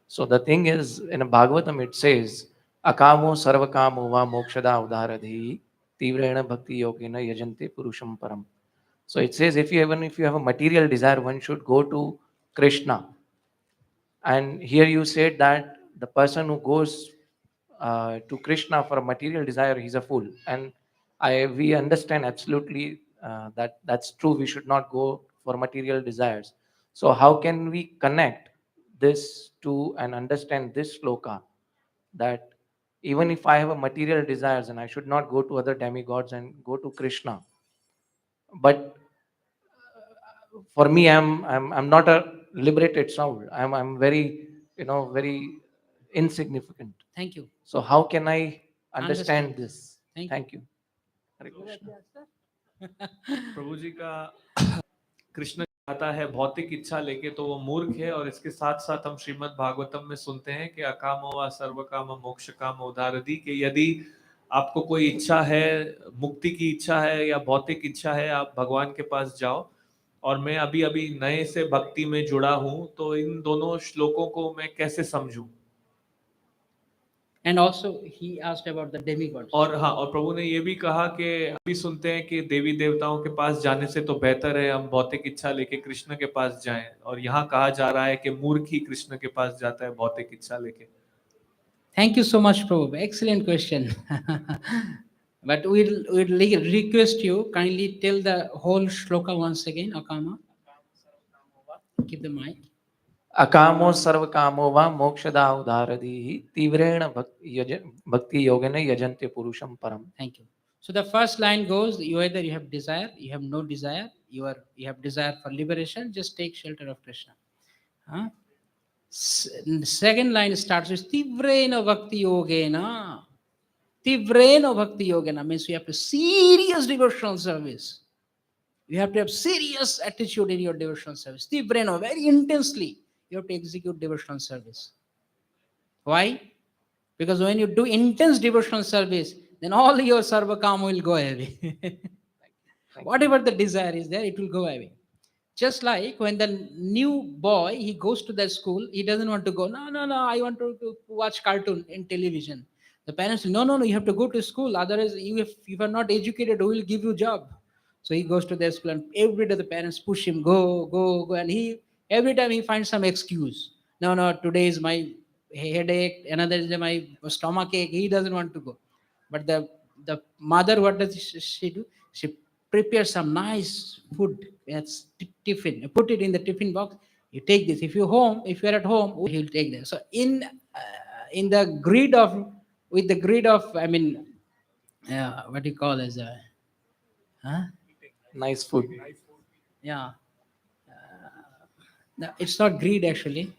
Speaker 5: So the thing is, in Bhagavatam, it says, Akamo sarvakamo va mokshada udaradhi tivrena bhakti yogena yajante purusham param. So it says, if you have a material desire, one should go to Krishna. And here you said that the person who goes to Krishna for a material desire, he's a fool. And we understand absolutely that that's true. We should not go for material desires. So how can we connect this to and understand this sloka, that even if I have a material desires and I should not go to other demigods and go to Krishna, but for me, I'm not a liberated soul. I'm very, very insignificant.
Speaker 8: Thank you.
Speaker 5: So how can I understand
Speaker 8: Understand.
Speaker 5: this?
Speaker 8: Thank
Speaker 5: Thank you. Hare Krishna.
Speaker 6: प्रभु जी का कृष्ण आता है भौतिक इच्छा लेके तो वो मूर्ख है, और इसके साथ साथ हम श्रीमद् भागवतम में सुनते हैं कि अकामो व सर्व काम मोक्ष काम उदारदी, कि यदि आपको कोई इच्छा है, मुक्ति की इच्छा है या भौतिक इच्छा है, आप भगवान के पास जाओ। और मैं अभी अभी नए से भक्ति में जुड़ा हूं, तो इन दोनों श्लोकों को मैं कैसे समझूं?
Speaker 8: And also he asked about the demigods.
Speaker 6: और हाँ, और प्रभु ने ये भी कहा कि अभी सुनते हैं कि देवी देवताओं के पास जाने से तो बेहतर है हम भौतिक इच्छा लेके कृष्ण के पास जाएं, और यहाँ कहा जा रहा है कि मूर्ख ही कृष्ण के पास जाता है भौतिक इच्छा लेके।
Speaker 8: Thank you so much, Prabhu. Excellent question. But we'll request you kindly tell the whole shloka once again, Akama. Keep the mic.
Speaker 5: Akamo sarva kamo va mokshada udaradhi tivrena bhakti yogena yajante purusham param.
Speaker 8: Thank you. So the first line goes: you either you have desire, you have no desire, you have desire for liberation, just take shelter of Krishna. Huh? Second line starts with Tivrena Bhakti Yogena. Tivrena Bhakti Yogena means you have to serious devotional service. You have to have serious attitude in your devotional service. Tivrena, very intensely, you have to execute devotional service. Why? Because when you do intense devotional service, then all your sarva kama will go away. Whatever the desire is there, it will go away. Just like when the new boy, he goes to the school, he doesn't want to go. No, I want to watch cartoon in television. The parents say, no, you have to go to school. Otherwise, if you are not educated, who will give you job? So he goes to the school, and every day the parents push him, go, and he every time he finds some excuse. No, today is my headache. Another is my stomach ache. He doesn't want to go. But the mother, what does she do? She prepares some nice food. That's tiffin. Put it in the tiffin box. You take this. If you're at home, he'll take this. So in the greed of, with the greed of, I mean, what do you call as a, huh?
Speaker 5: Nice food.
Speaker 8: Yeah. No, it's not greed actually.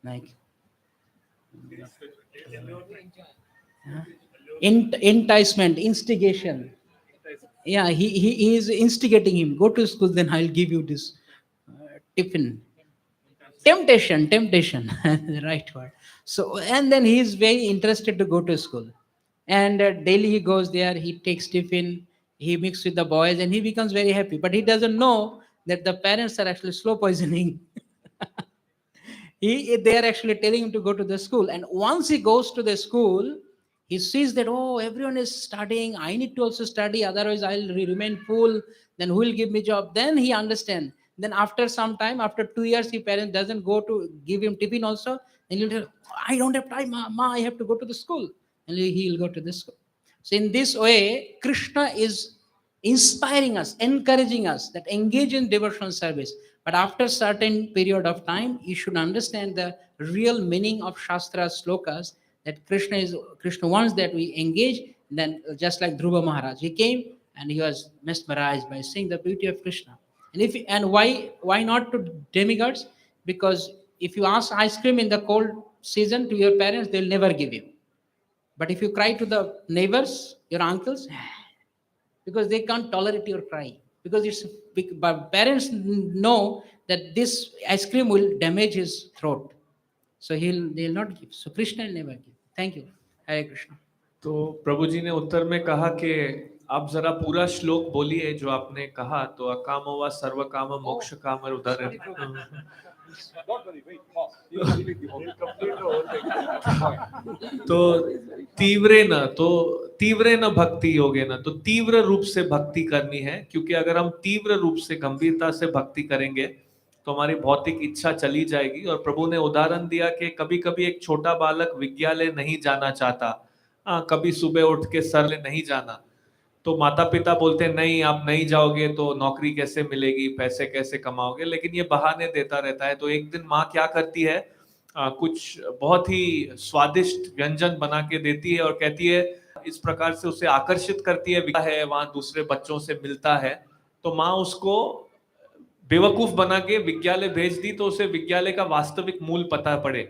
Speaker 8: Like enticement, instigation. Yeah, he is instigating him. Go to school, then I'll give you this tiffin. Temptation, the right word. So, and then he is very interested to go to school, and daily he goes there. He takes tiffin. He mixes with the boys, and he becomes very happy. But he doesn't know that the parents are actually slow poisoning. They are actually telling him to go to the school, and once he goes to the school, he sees that, oh, everyone is studying, I need to also study, otherwise I'll remain fool, then who will give me job? Then he understands. Then after some time, after 2 years, his parents doesn't go to give him tiffin also, and he'll tell, I don't have time, ma, I have to go to the school, and he'll go to the school. So in this way, Krishna is inspiring us, encouraging us that engage in devotional service. But after certain period of time, you should understand the real meaning of Shastra slokas, that Krishna wants that we engage. Then just like Dhruva Maharaj, he came and he was mesmerized by seeing the beauty of Krishna. And why not to demigods? Because if you ask ice cream in the cold season to your parents, they'll never give you. But if you cry to the neighbors, your uncles, because they can't tolerate your cry, because but parents know that this ice cream will damage his throat, so they'll not give. So Krishna will never give. Thank you. Hare Krishna.
Speaker 6: तो प्रभु जी ने उत्तर में कहा कि आप जरा पूरा श्लोक बोलिए जो आपने कहा, तो अकामो व सर्व काम मोक्ष काम उदर। तो तीव्रे न भक्ति योगे न, तो तीव्र रूप से भक्ति करनी है, क्योंकि अगर हम तीव्र रूप से गंभीरता से भक्ति करेंगे तो हमारी भौतिक इच्छा चली जाएगी। और प्रभु ने उदाहरण दिया कि कभी कभी एक छोटा बालक विद्यालय नहीं जाना चाहता, कभी सुबह उठ के सर नहीं जाना, तो माता पिता बोलते हैं नहीं आप नहीं जाओगे तो नौकरी कैसे मिलेगी, पैसे कैसे कमाओगे, लेकिन ये बहाने देता रहता है। तो एक दिन माँ क्या करती है, कुछ बहुत ही स्वादिष्ट व्यंजन बना के देती है और कहती है, इस प्रकार से उसे आकर्षित करती है, वहां दूसरे बच्चों से मिलता है। तो माँ उसको बेवकूफ बना के विद्यालय भेज दी, तो उसे विद्यालय का वास्तविक मूल पता पड़े।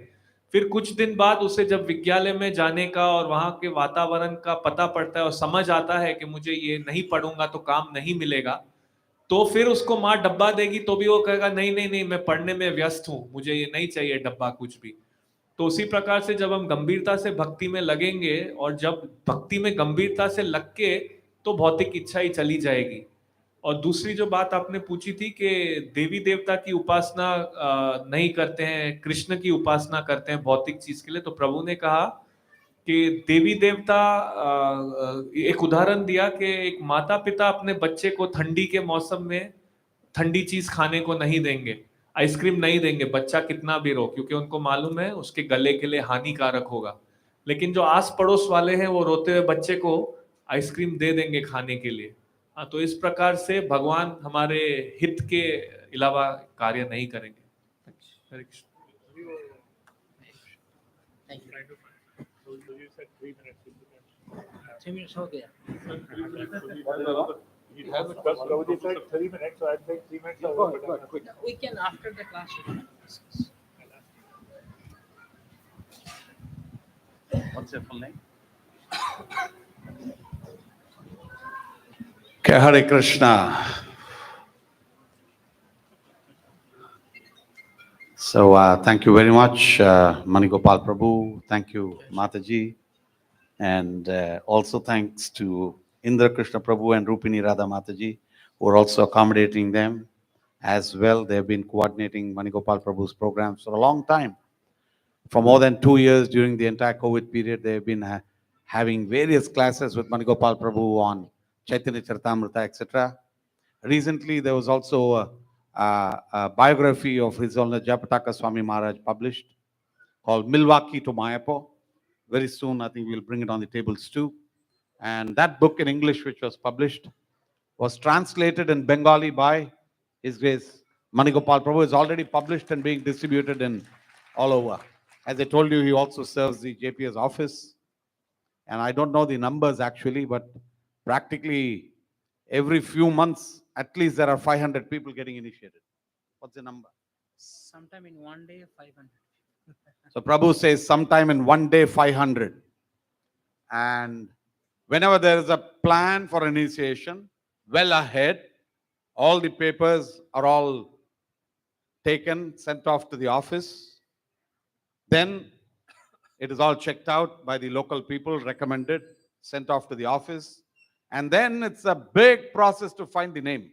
Speaker 6: फिर कुछ दिन बाद उसे जब विद्यालय में जाने का और वहां के वातावरण का पता पड़ता है और समझ आता है कि मुझे ये नहीं पढ़ूंगा तो काम नहीं मिलेगा, तो फिर उसको माँ डब्बा देगी तो भी वो कहेगा नहीं नहीं नहीं मैं पढ़ने में व्यस्त हूं, मुझे ये नहीं चाहिए डब्बा कुछ भी। तो उसी प्रकार से जब हम गंभीरता से भक्ति में लगेंगे, और जब भक्ति में गंभीरता से लग के, तो भौतिक इच्छा ही चली जाएगी। और दूसरी जो बात आपने पूछी थी कि देवी देवता की उपासना नहीं करते हैं, कृष्ण की उपासना करते हैं भौतिक चीज के लिए, तो प्रभु ने कहा कि देवी देवता, एक उदाहरण दिया कि एक माता पिता अपने बच्चे को ठंडी के मौसम में ठंडी चीज खाने को नहीं देंगे, आइसक्रीम नहीं देंगे, बच्चा कितना भी रो, क्योंकि उनको मालूम है उसके गले के लिए हानिकारक होगा। लेकिन जो आस पड़ोस वाले हैं वो रोते हुए बच्चे को आइसक्रीम दे देंगे खाने के लिए। तो इस प्रकार से भगवान हमारे हित के अलावा कार्य नहीं करेंगे। हरे कृष्ण।
Speaker 8: Thank you. 3 minutes हो गया।
Speaker 2: Prabhuji said 3 minutes, so I think 3 minutes are over.
Speaker 8: We can after the class.
Speaker 4: What's your full name? Okay, Hare Krishna. So thank you very much, Manigopal Prabhu. Thank you, Mataji. And also thanks to Indra Krishna Prabhu and Rupini Radha Mataji, who are also accommodating them as well. They have been coordinating Manigopal Prabhu's programs for a long time. For more than 2 years during the entire COVID period, they have been having various classes with Manigopal Prabhu on Chaitanya Charitamrita, etc. Recently, there was also a biography of His Holiness Jayapataka Swami Maharaj published called Milwaukee to Mayapur. Very soon, I think we'll bring it on the tables too. And that book in English, which was published, was translated in Bengali by His Grace Manigopal Prabhu. Is already published and being distributed in all over. As I told you, he also serves the JPS office. And I don't know the numbers actually, but practically every few months, at least there are 500 people getting initiated. What's the number?
Speaker 8: Sometime in one day, 500.
Speaker 4: So Prabhu says sometime in one day, 500. And whenever there is a plan for initiation, well ahead, all the papers are all taken, sent off to the office. Then it is all checked out by the local people, recommended, sent off to the office. And then it's a big process to find the name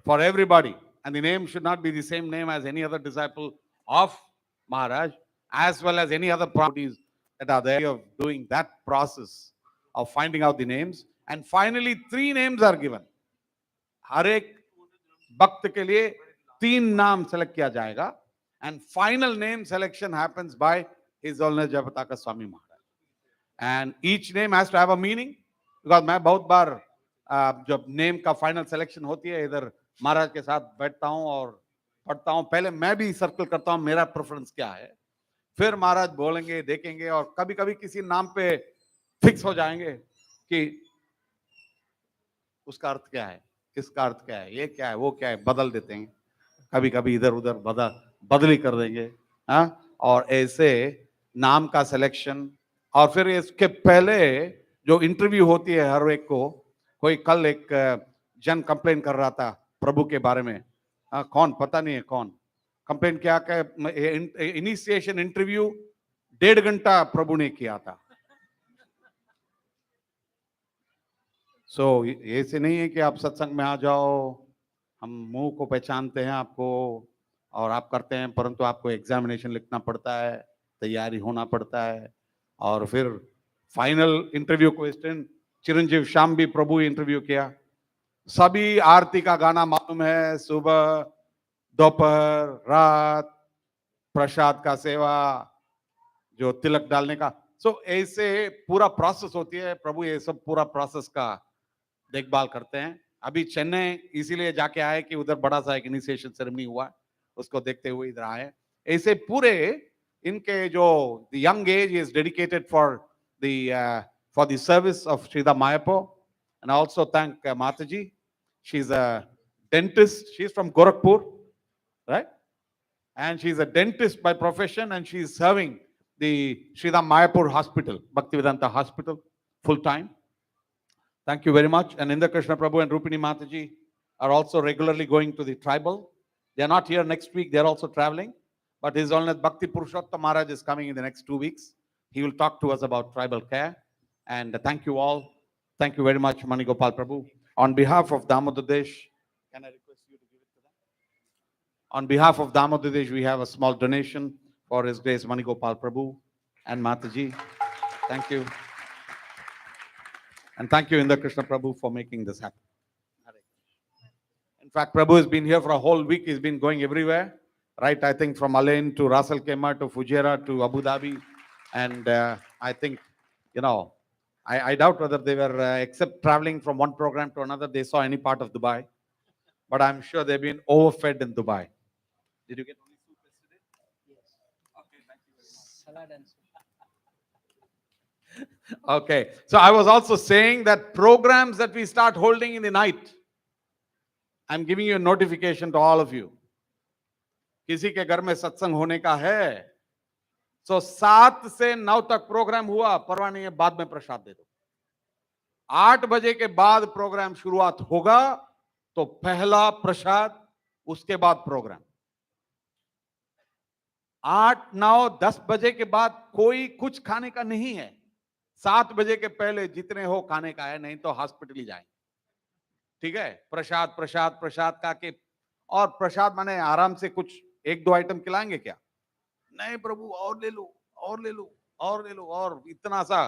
Speaker 4: for everybody. And the name should not be the same name as any other disciple of Maharaj, as well as any other properties that are there of doing that process of finding out the names. And finally, 3 names are given. हर एक भक्त के लिए 3 नाम select किया जाएगा. And final name selection happens by His Holiness Jayapataka Swami Maharaj. And each name has to have a meaning. Because मैं बहुत बार जब नेम का फाइनल सिलेक्शन होती है, इधर महाराज के साथ बैठता हूं और पढ़ता हूं। पहले मैं भी सर्कल करता हूं मेरा प्रेफरेंस क्या है, फिर महाराज बोलेंगे, देखेंगे, और कभी कभी किसी नाम पे फिक्स हो जाएंगे कि उसका अर्थ क्या है, इसका अर्थ क्या है, ये क्या है, वो क्या है, बदल देते हैं। कभी कभी इधर उधर बदली कर देंगे। हाँ, और ऐसे नाम का सिलेक्शन, और फिर इसके पहले जो इंटरव्यू होती है हर एक को। कोई कल एक जन कंप्लेन कर रहा था प्रभु के बारे में। कौन पता नहीं है कौन कंप्लेन क्या, इनिशिएशन इंटरव्यू 1.5 घंटा प्रभु ने किया था। सो ऐसे नहीं है कि आप सत्संग में आ जाओ, हम मुंह को पहचानते हैं आपको और आप करते हैं, परंतु आपको एग्जामिनेशन लिखना पड़ता है, तैयारी होना पड़ता है। और फिर फाइनल इंटरव्यू क्वेश्चन, चिरंजीव श्याम भी प्रभु इंटरव्यू किया। सभी आरती का गाना मालूम है, सुबह, दोपहर, रात, प्रसाद का सेवा, जो तिलक डालने का। सो ऐसे पूरा प्रोसेस होती है। प्रभु ये सब पूरा प्रोसेस का देखभाल करते हैं। अभी चेन्नई इसीलिए जाके आए कि उधर बड़ा सा एक इनिशिएशन सेरेमनी हुआ, उसको देखते हुए इधर आए। ऐसे पूरे इनके जो the young age is dedicated for the service of श्रीदा मायापो। And also thank mataji, she is a dentist, she is from Gorakhpur, right? And she is a dentist by profession, and she is serving the Sridhar Mayapur Hospital, Bhaktivedanta Hospital, full time. Thank you very much. And Indra Krishna Prabhu and Rupini Mataji are also regularly going to the tribal. They are not here next week, they are also traveling. But His Holiness Bhakti Purushottam Maharaj is coming in the next 2 weeks. He will talk to us about tribal care. And thank you all. Thank you very much, Manigopal Prabhu. On behalf of Damodar Desh, can I request you to give it to them? On behalf of Damodar Desh, we have a small donation for His Grace Manigopal Prabhu and Mataji. Thank you. And thank you, Indra Krishna Prabhu, for making this happen. In fact, Prabhu has been here for a whole week. He's been going everywhere, right? I think from Alain to Ras Al Khaimah to Fujairah to Abu Dhabi. And I think, you know, I doubt whether they were, except traveling from one program to another, they saw any part of Dubai. But I'm sure they've been overfed in Dubai. Did you get only soup yesterday? Yes. Okay, thank you very much.
Speaker 8: Salad and soup.
Speaker 4: Okay, so I was also saying that programs that we start holding in the night, I'm giving you a notification to all of you. किसी के घर में सत्संग होने का है, so 7 से 9 तक प्रोग्राम हुआ, परवाह नहीं है, बाद में प्रसाद दे दो। 8 बजे के बाद प्रोग्राम शुरुआत होगा, तो पहला प्रसाद, उसके बाद प्रोग्राम। 8, 9, 10 बजे के बाद कोई कुछ खाने का नहीं है। 7 बजे के पहले जितने हो खाने का है, नहीं तो हॉस्पिटल ही जाएंगे। ठीक है, प्रसाद प्रसाद प्रसाद का के, और प्रसाद माने आराम से कुछ 1-2 आइटम खिलाएंगे क्या? नहीं प्रभु, और ले लो, और ले लो, और ले लो, और इतना सा।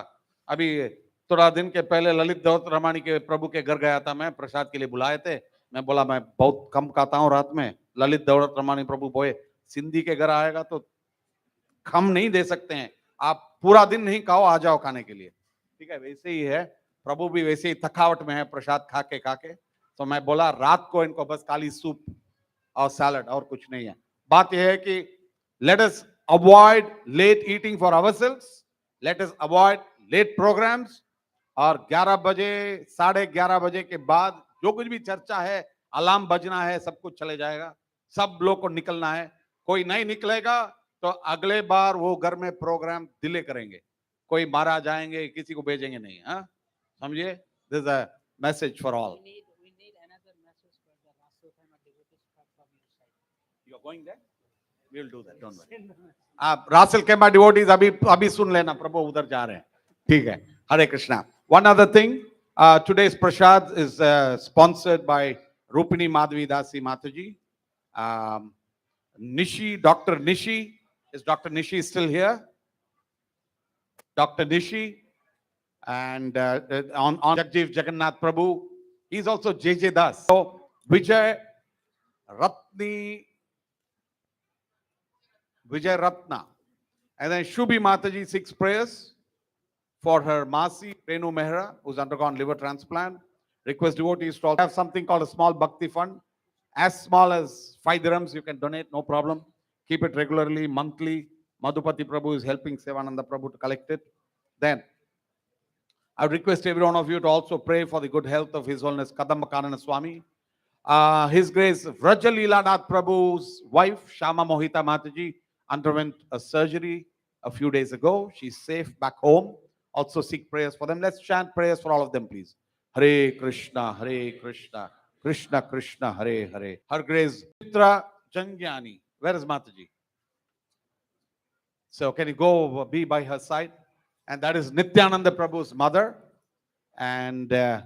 Speaker 4: अभी थोड़ा दिन के पहले ललित दौलत रमानी के प्रभु के घर गया था मैं, प्रसाद के लिए बुलाए थे। मैं बोला मैं बहुत कम खाता हूँ रात में। ललित दौलत रमानी प्रभु बोले, सिंधी के घर आएगा तो कम नहीं दे सकते हैं, आप पूरा दिन नहीं खाओ, आ जाओ खाने के लिए। ठीक है, वैसे ही है, प्रभु भी वैसे ही थकावट में है प्रसाद खा के। तो मैं बोला रात को इनको बस खाली सूप और सैलड, और कुछ नहीं है। बात यह है कि let us avoid late eating for ourselves, let us avoid late programs, और 11 बजे 11:30 बजे के बाद जो कुछ भी चर्चा है, अलार्म बजना है, सब कुछ चले जाएगा। सब लोग को निकलना है। कोई नहीं निकलेगा तो अगले बार वो घर में प्रोग्राम डिले करेंगे। कोई मारा जाएंगे, किसी को भेजेंगे नहीं। हाँ, समझिए, this is a message for all.
Speaker 8: We need another message for the Ras Al Khaimah devotees from your side.
Speaker 4: You are going there? We will do that, don't worry. आप रास अल खैमा डिवोटीज अभी सुन लेना, प्रभु उधर जा रहे हैं। ठीक है, हरे Krishna. One other thing, today's prasad is sponsored by Rupini Madhavi Dasi Mataji. Nishi, Dr. Nishi, is Dr. Nishi still here? Dr. Nishi, and on Jagjeev Jagannath Prabhu, he's also JJ Das. So Vijay Ratna, and then Shubhi Mataji 6 prayers for her Masi Renu Mehra, who's undergone liver transplant. Request devotees to also have something called a small bhakti fund. As small as 5 dirhams, you can donate, no problem. Keep it regularly, monthly. Madhupati Prabhu is helping Sevananda Prabhu to collect it. Then, I request every one of you to also pray for the good health of His Holiness Kadamba Karana Swami. His Grace Vrajalila Nath Prabhu's wife, Shama Mohita Mataji, underwent a surgery a few days ago. She's safe back home. Also seek prayers for them. Let's chant prayers for all of them, please. Hare Krishna, Hare Krishna, Krishna Krishna, Hare Hare. Her Grace Mitra Jangyani. Where is Mataji? So can you go be by her side? And that is Nityananda Prabhu's mother. And they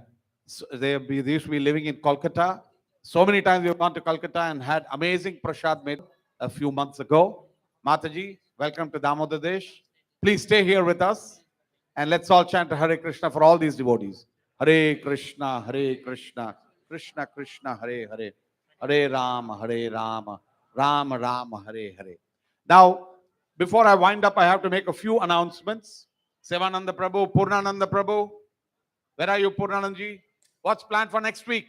Speaker 4: used to be living in Kolkata. So many times we've gone to Kolkata and had amazing prasad made a few months ago. Mataji, welcome to Damodar Desh. Please stay here with us. And let's all chant Hare Krishna for all these devotees. Hare Krishna, Krishna Krishna, Hare Hare. Hare Rama, Rama Rama, Hare Hare. Now, before I wind up, I have to make a few announcements. Sevananda Prabhu, Purnananda Prabhu. Where are you, Purnanandji? What's planned for next week?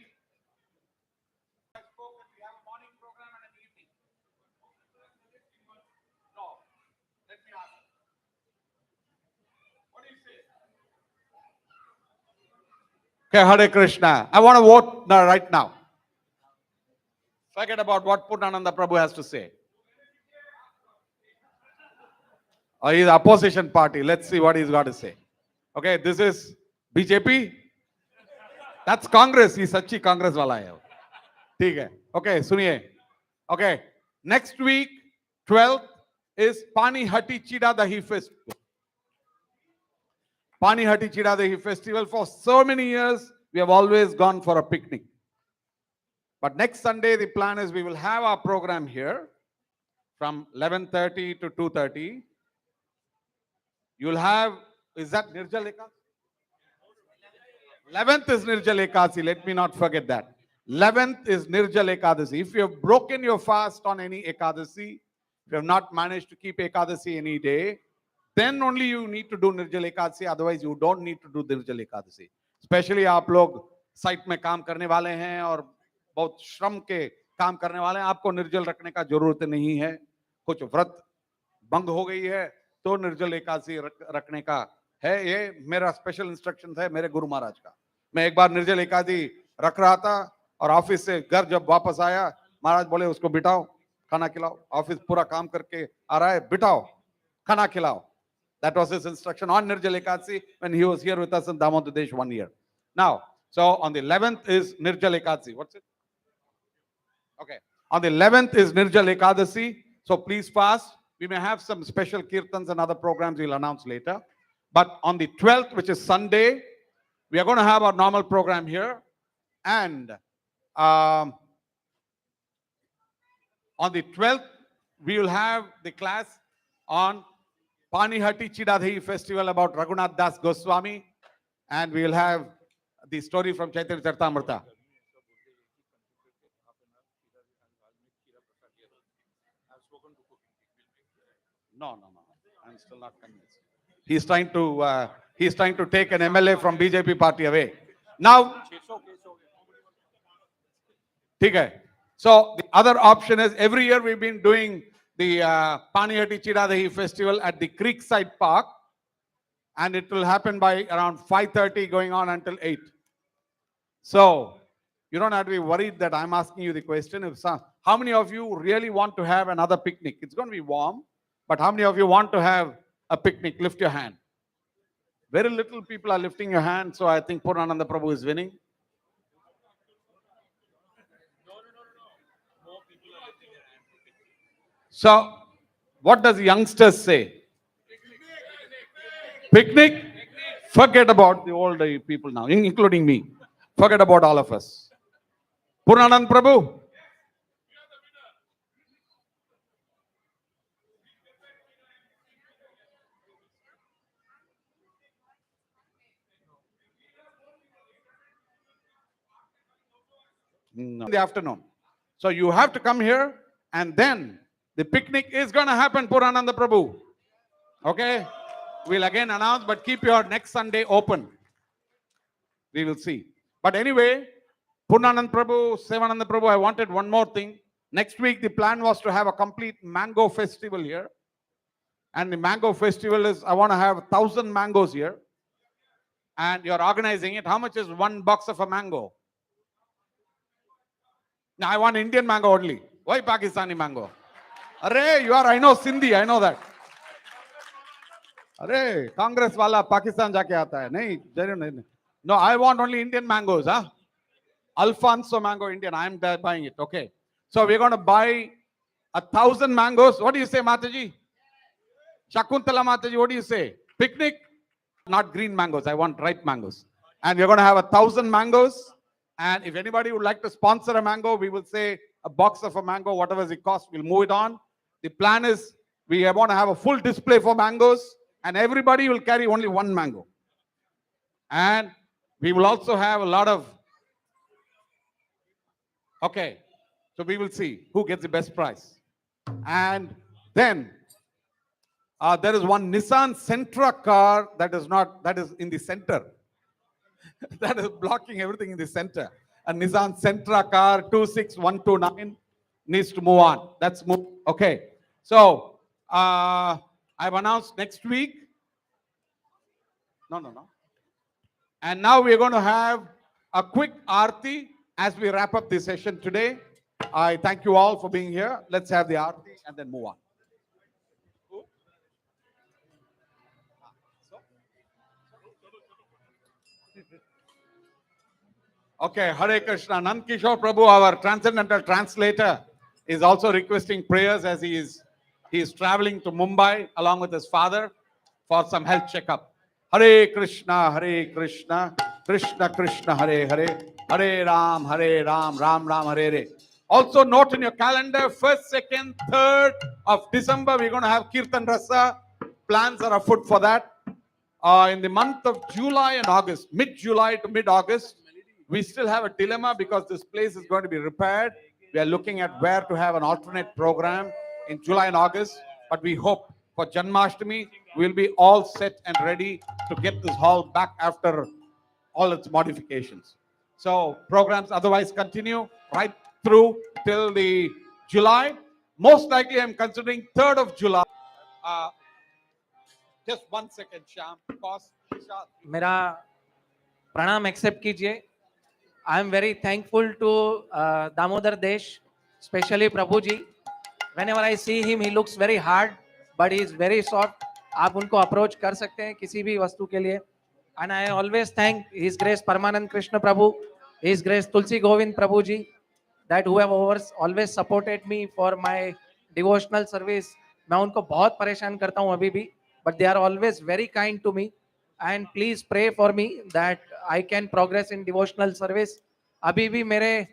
Speaker 4: Okay, Hare Krishna. I want to vote now, right now. Forget about what Purnananda Prabhu has to say. Or he's opposition party. Let's see what he's got to say. Okay, this is BJP. That's Congress. He's सच्ची Congress वाला है. ठीक है. Okay, सुनिए. Okay, next week, 12th is Pani Hati Chida Dahi Festival. Pani Hati Chida Dahi Festival. For so many years, we have always gone for a picnic. But next Sunday, the plan is we will have our program here from 11:30 to 2:30. You'll have, is that Nirjal Ekadasi? 11th is Nirjal Ekadasi. Let me not forget that. 11th is Nirjal Ekadasi. If you have broken your fast on any Ekadasi, if you have not managed to keep Ekadasi any day, then only you need to do Nirjal Ekadasi. Otherwise, you don't need to do Nirjal Ekadasi. Especially आप लोग site में काम करने वाले हैं और बहुत श्रम के काम करने वाले हैं, आपको निर्जल रखने का जरूरत नहीं है. कुछ व्रत भंग हो गई है तो निर्जल एकादशी रखने का है. ये मेरा स्पेशल इंस्ट्रक्शन है मेरे गुरु महाराज का. मैं एक बार निर्जल एकादशी रख रहा था और ऑफिस से घर जब वापस आया, महाराज बोले उसको बिठाओ, खाना खिलाओ. ऑफिस पूरा काम करके आ रहा है, बिठाओ, खाना खिलाओ. That was his instruction on Nirjal Ekadasi when he was here with us in Damodar Desh 1 year. Now, so on the 11th is Nirjal Ekadasi. What's it? Okay. On the 11th is Nirjal Ekadasi. So please fast. We may have some special kirtans and other programs we'll announce later. But on the 12th, which is Sunday, we are going to have our normal program here. And on the 12th, we will have the class on Pani Hati Chidadhi festival about Raghunath Das Goswami. And we will have the story from Chaitanya Charitamrita. No. I'm still not convinced. He's trying to take an MLA from BJP party away. Now, okay. So the other option is every year we've been doing the Pani Hati Chidadahi festival at the Creekside Park, and it will happen by around 5:30 going on until 8. So you don't have to be worried that I'm asking you the question. How many of you really want to have another picnic? It's going to be warm, but how many of you want to have a picnic? Lift your hand. Very little people are lifting your hand, so I think Purnananda Prabhu is winning. So, what does youngsters say? Picnic? Forget about the old people now, including me. Forget about all of us. Purnananda Prabhu? No. In the afternoon. So you have to come here, and then the picnic is going to happen, Purnananda Prabhu. Okay? We'll again announce, but keep your next Sunday open. We will see. But anyway, Purnanand Prabhu, Sevananda Prabhu, I wanted one more thing. Next week, the plan was to have a complete mango festival here. And the mango festival is, I want to have 1,000 mangoes here. And you're organizing it. How much is one box of a mango? Now, I want Indian mango only. Why Pakistani mango? Arey, I know Sindhi, I know that. Arey, Congress wala Pakistan jaake aata hai. Nahi, no, I want only Indian mangoes, huh? Alfonso mango Indian, I'm buying it, okay. So we're going to buy 1,000 mangoes. What do you say, Mataji? Shakuntala Mataji, what do you say? Picnic? Not green mangoes, I want ripe mangoes. And we're going to have 1,000 mangoes. And if anybody would like to sponsor a mango, we will say a box of a mango, whatever it costs, we'll move it on. The plan is we want to have a full display for mangoes, and everybody will carry only one mango. And we will also have a lot of, okay, so we will see who gets the best prize. And then there is one Nissan Sentra car that is in the center. That is blocking everything in the center. A Nissan Sentra car 26129 needs to move on. That's move. Okay. So I've announced next week. No. And now we're going to have a quick aarti as we wrap up this session today. I thank you all for being here. Let's have the aarti and then move on. Okay, Hare Krishna. Nand Kishore Prabhu, our transcendental translator, is also requesting prayers as he is traveling to Mumbai along with his father for some health checkup. Hare Krishna, Krishna Krishna, Hare Hare, Hare Ram, Ram Ram, Hare Hare. Also note in your calendar, 1st, 2nd, 3rd of December, we're going to have Kirtan Rasa. Plans are afoot for that. In the month of July and August, mid-July to mid-August, we still have a dilemma because this place is going to be repaired. We are looking at where to have an alternate program in July and August, but we hope for Janmashtami, we'll be all set and ready to get this hall back after all its modifications. So programs otherwise continue right through till the July. Most likely I'm considering 3rd of July. Just 1 second, Shyam. Pause.
Speaker 9: मेरा प्रणाम accept कीजिए. I am very thankful to Damodar Desh, especially Prabhu ji. Whenever I see him, he looks very hard, but he is very soft. आप उनको approach कर सकते हैं किसी भी वस्तु के लिए. And I always thank His Grace Paramanand Krishna Prabhu, His Grace Tulsi Govind Prabhu ji, that who have always supported me for my devotional service. मैं उनको बहुत परेशान करता हूँ अभी भी, but they are always very kind to me. And please pray for me that I can progress in devotional service. अभी भी मेरे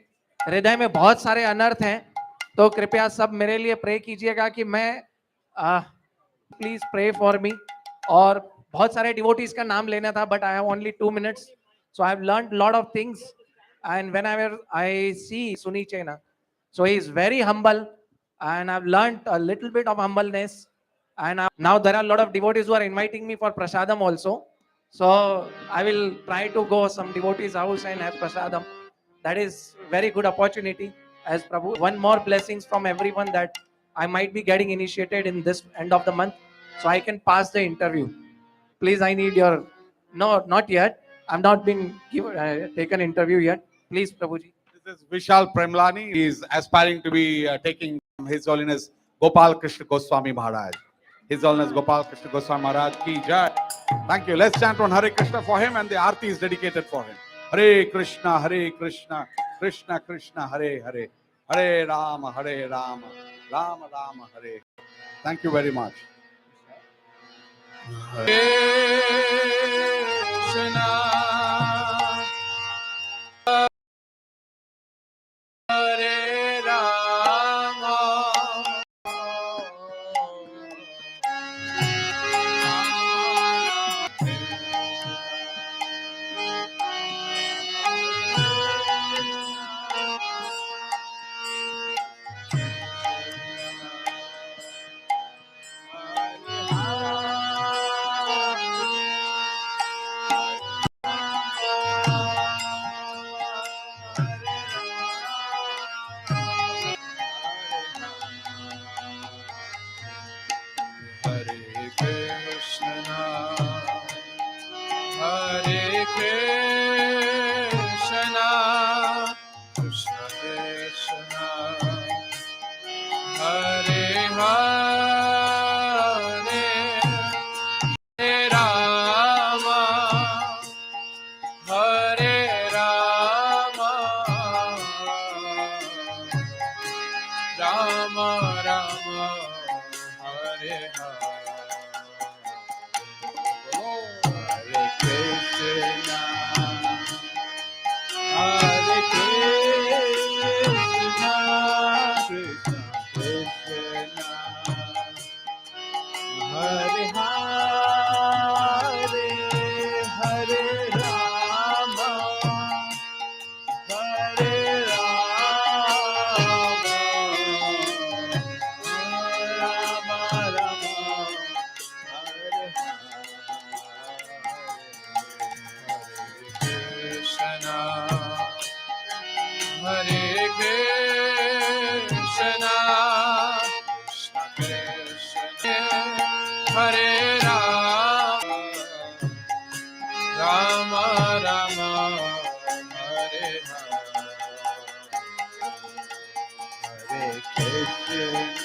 Speaker 9: हृदय में बहुत सारे अनर्थ हैं, तो कृपया सब मेरे लिए प्रे कीजिएगा कि मैं प्लीज प्रे फॉर मी. और बहुत सारे डिवोटीज का नाम लेना था, but I have only 2 minutes, so I have learned lot of things. And whenever I see Suni Chena, so he is very humble, and I've learned a little bit of humbleness. And now there are a lot of devotees who are inviting me for prasadam also. So I will try to go some devotees' house and have prasadam. That is very good opportunity as Prabhu. One more blessings from everyone that I might be getting initiated in this end of the month, so I can pass the interview. Please, I need your, no, not yet. I'm not been taken interview yet. Please, Prabhuji.
Speaker 4: This is Vishal Premlani. He is aspiring to be taking His Holiness Gopal Krishna Goswami Maharaj. His Holiness Gopal Krishna Goswami Maharaj ki jai. Thank you. Let's chant one Hare Krishna for him, and the Aarti is dedicated for him. Hare Krishna, Krishna Krishna, Hare Hare, Hare Rama, Rama Rama, Hare. Thank you very much. Hare Krishna, Hare Rama,
Speaker 6: Krishna, Krishna Krishna, Hare Hare, Hare Rama, Hare Rama, Rama Rama, Hare Hare. Hare Krishna, Hare Krishna, Krishna Krishna, Hare Hare, Hare Rama, Hare Rama, Rama Rama, Hare Krishna, Hare Krishna, Krishna Krishna, Hare Rama, Rama Rama, Hare Hare, Hare Krishna.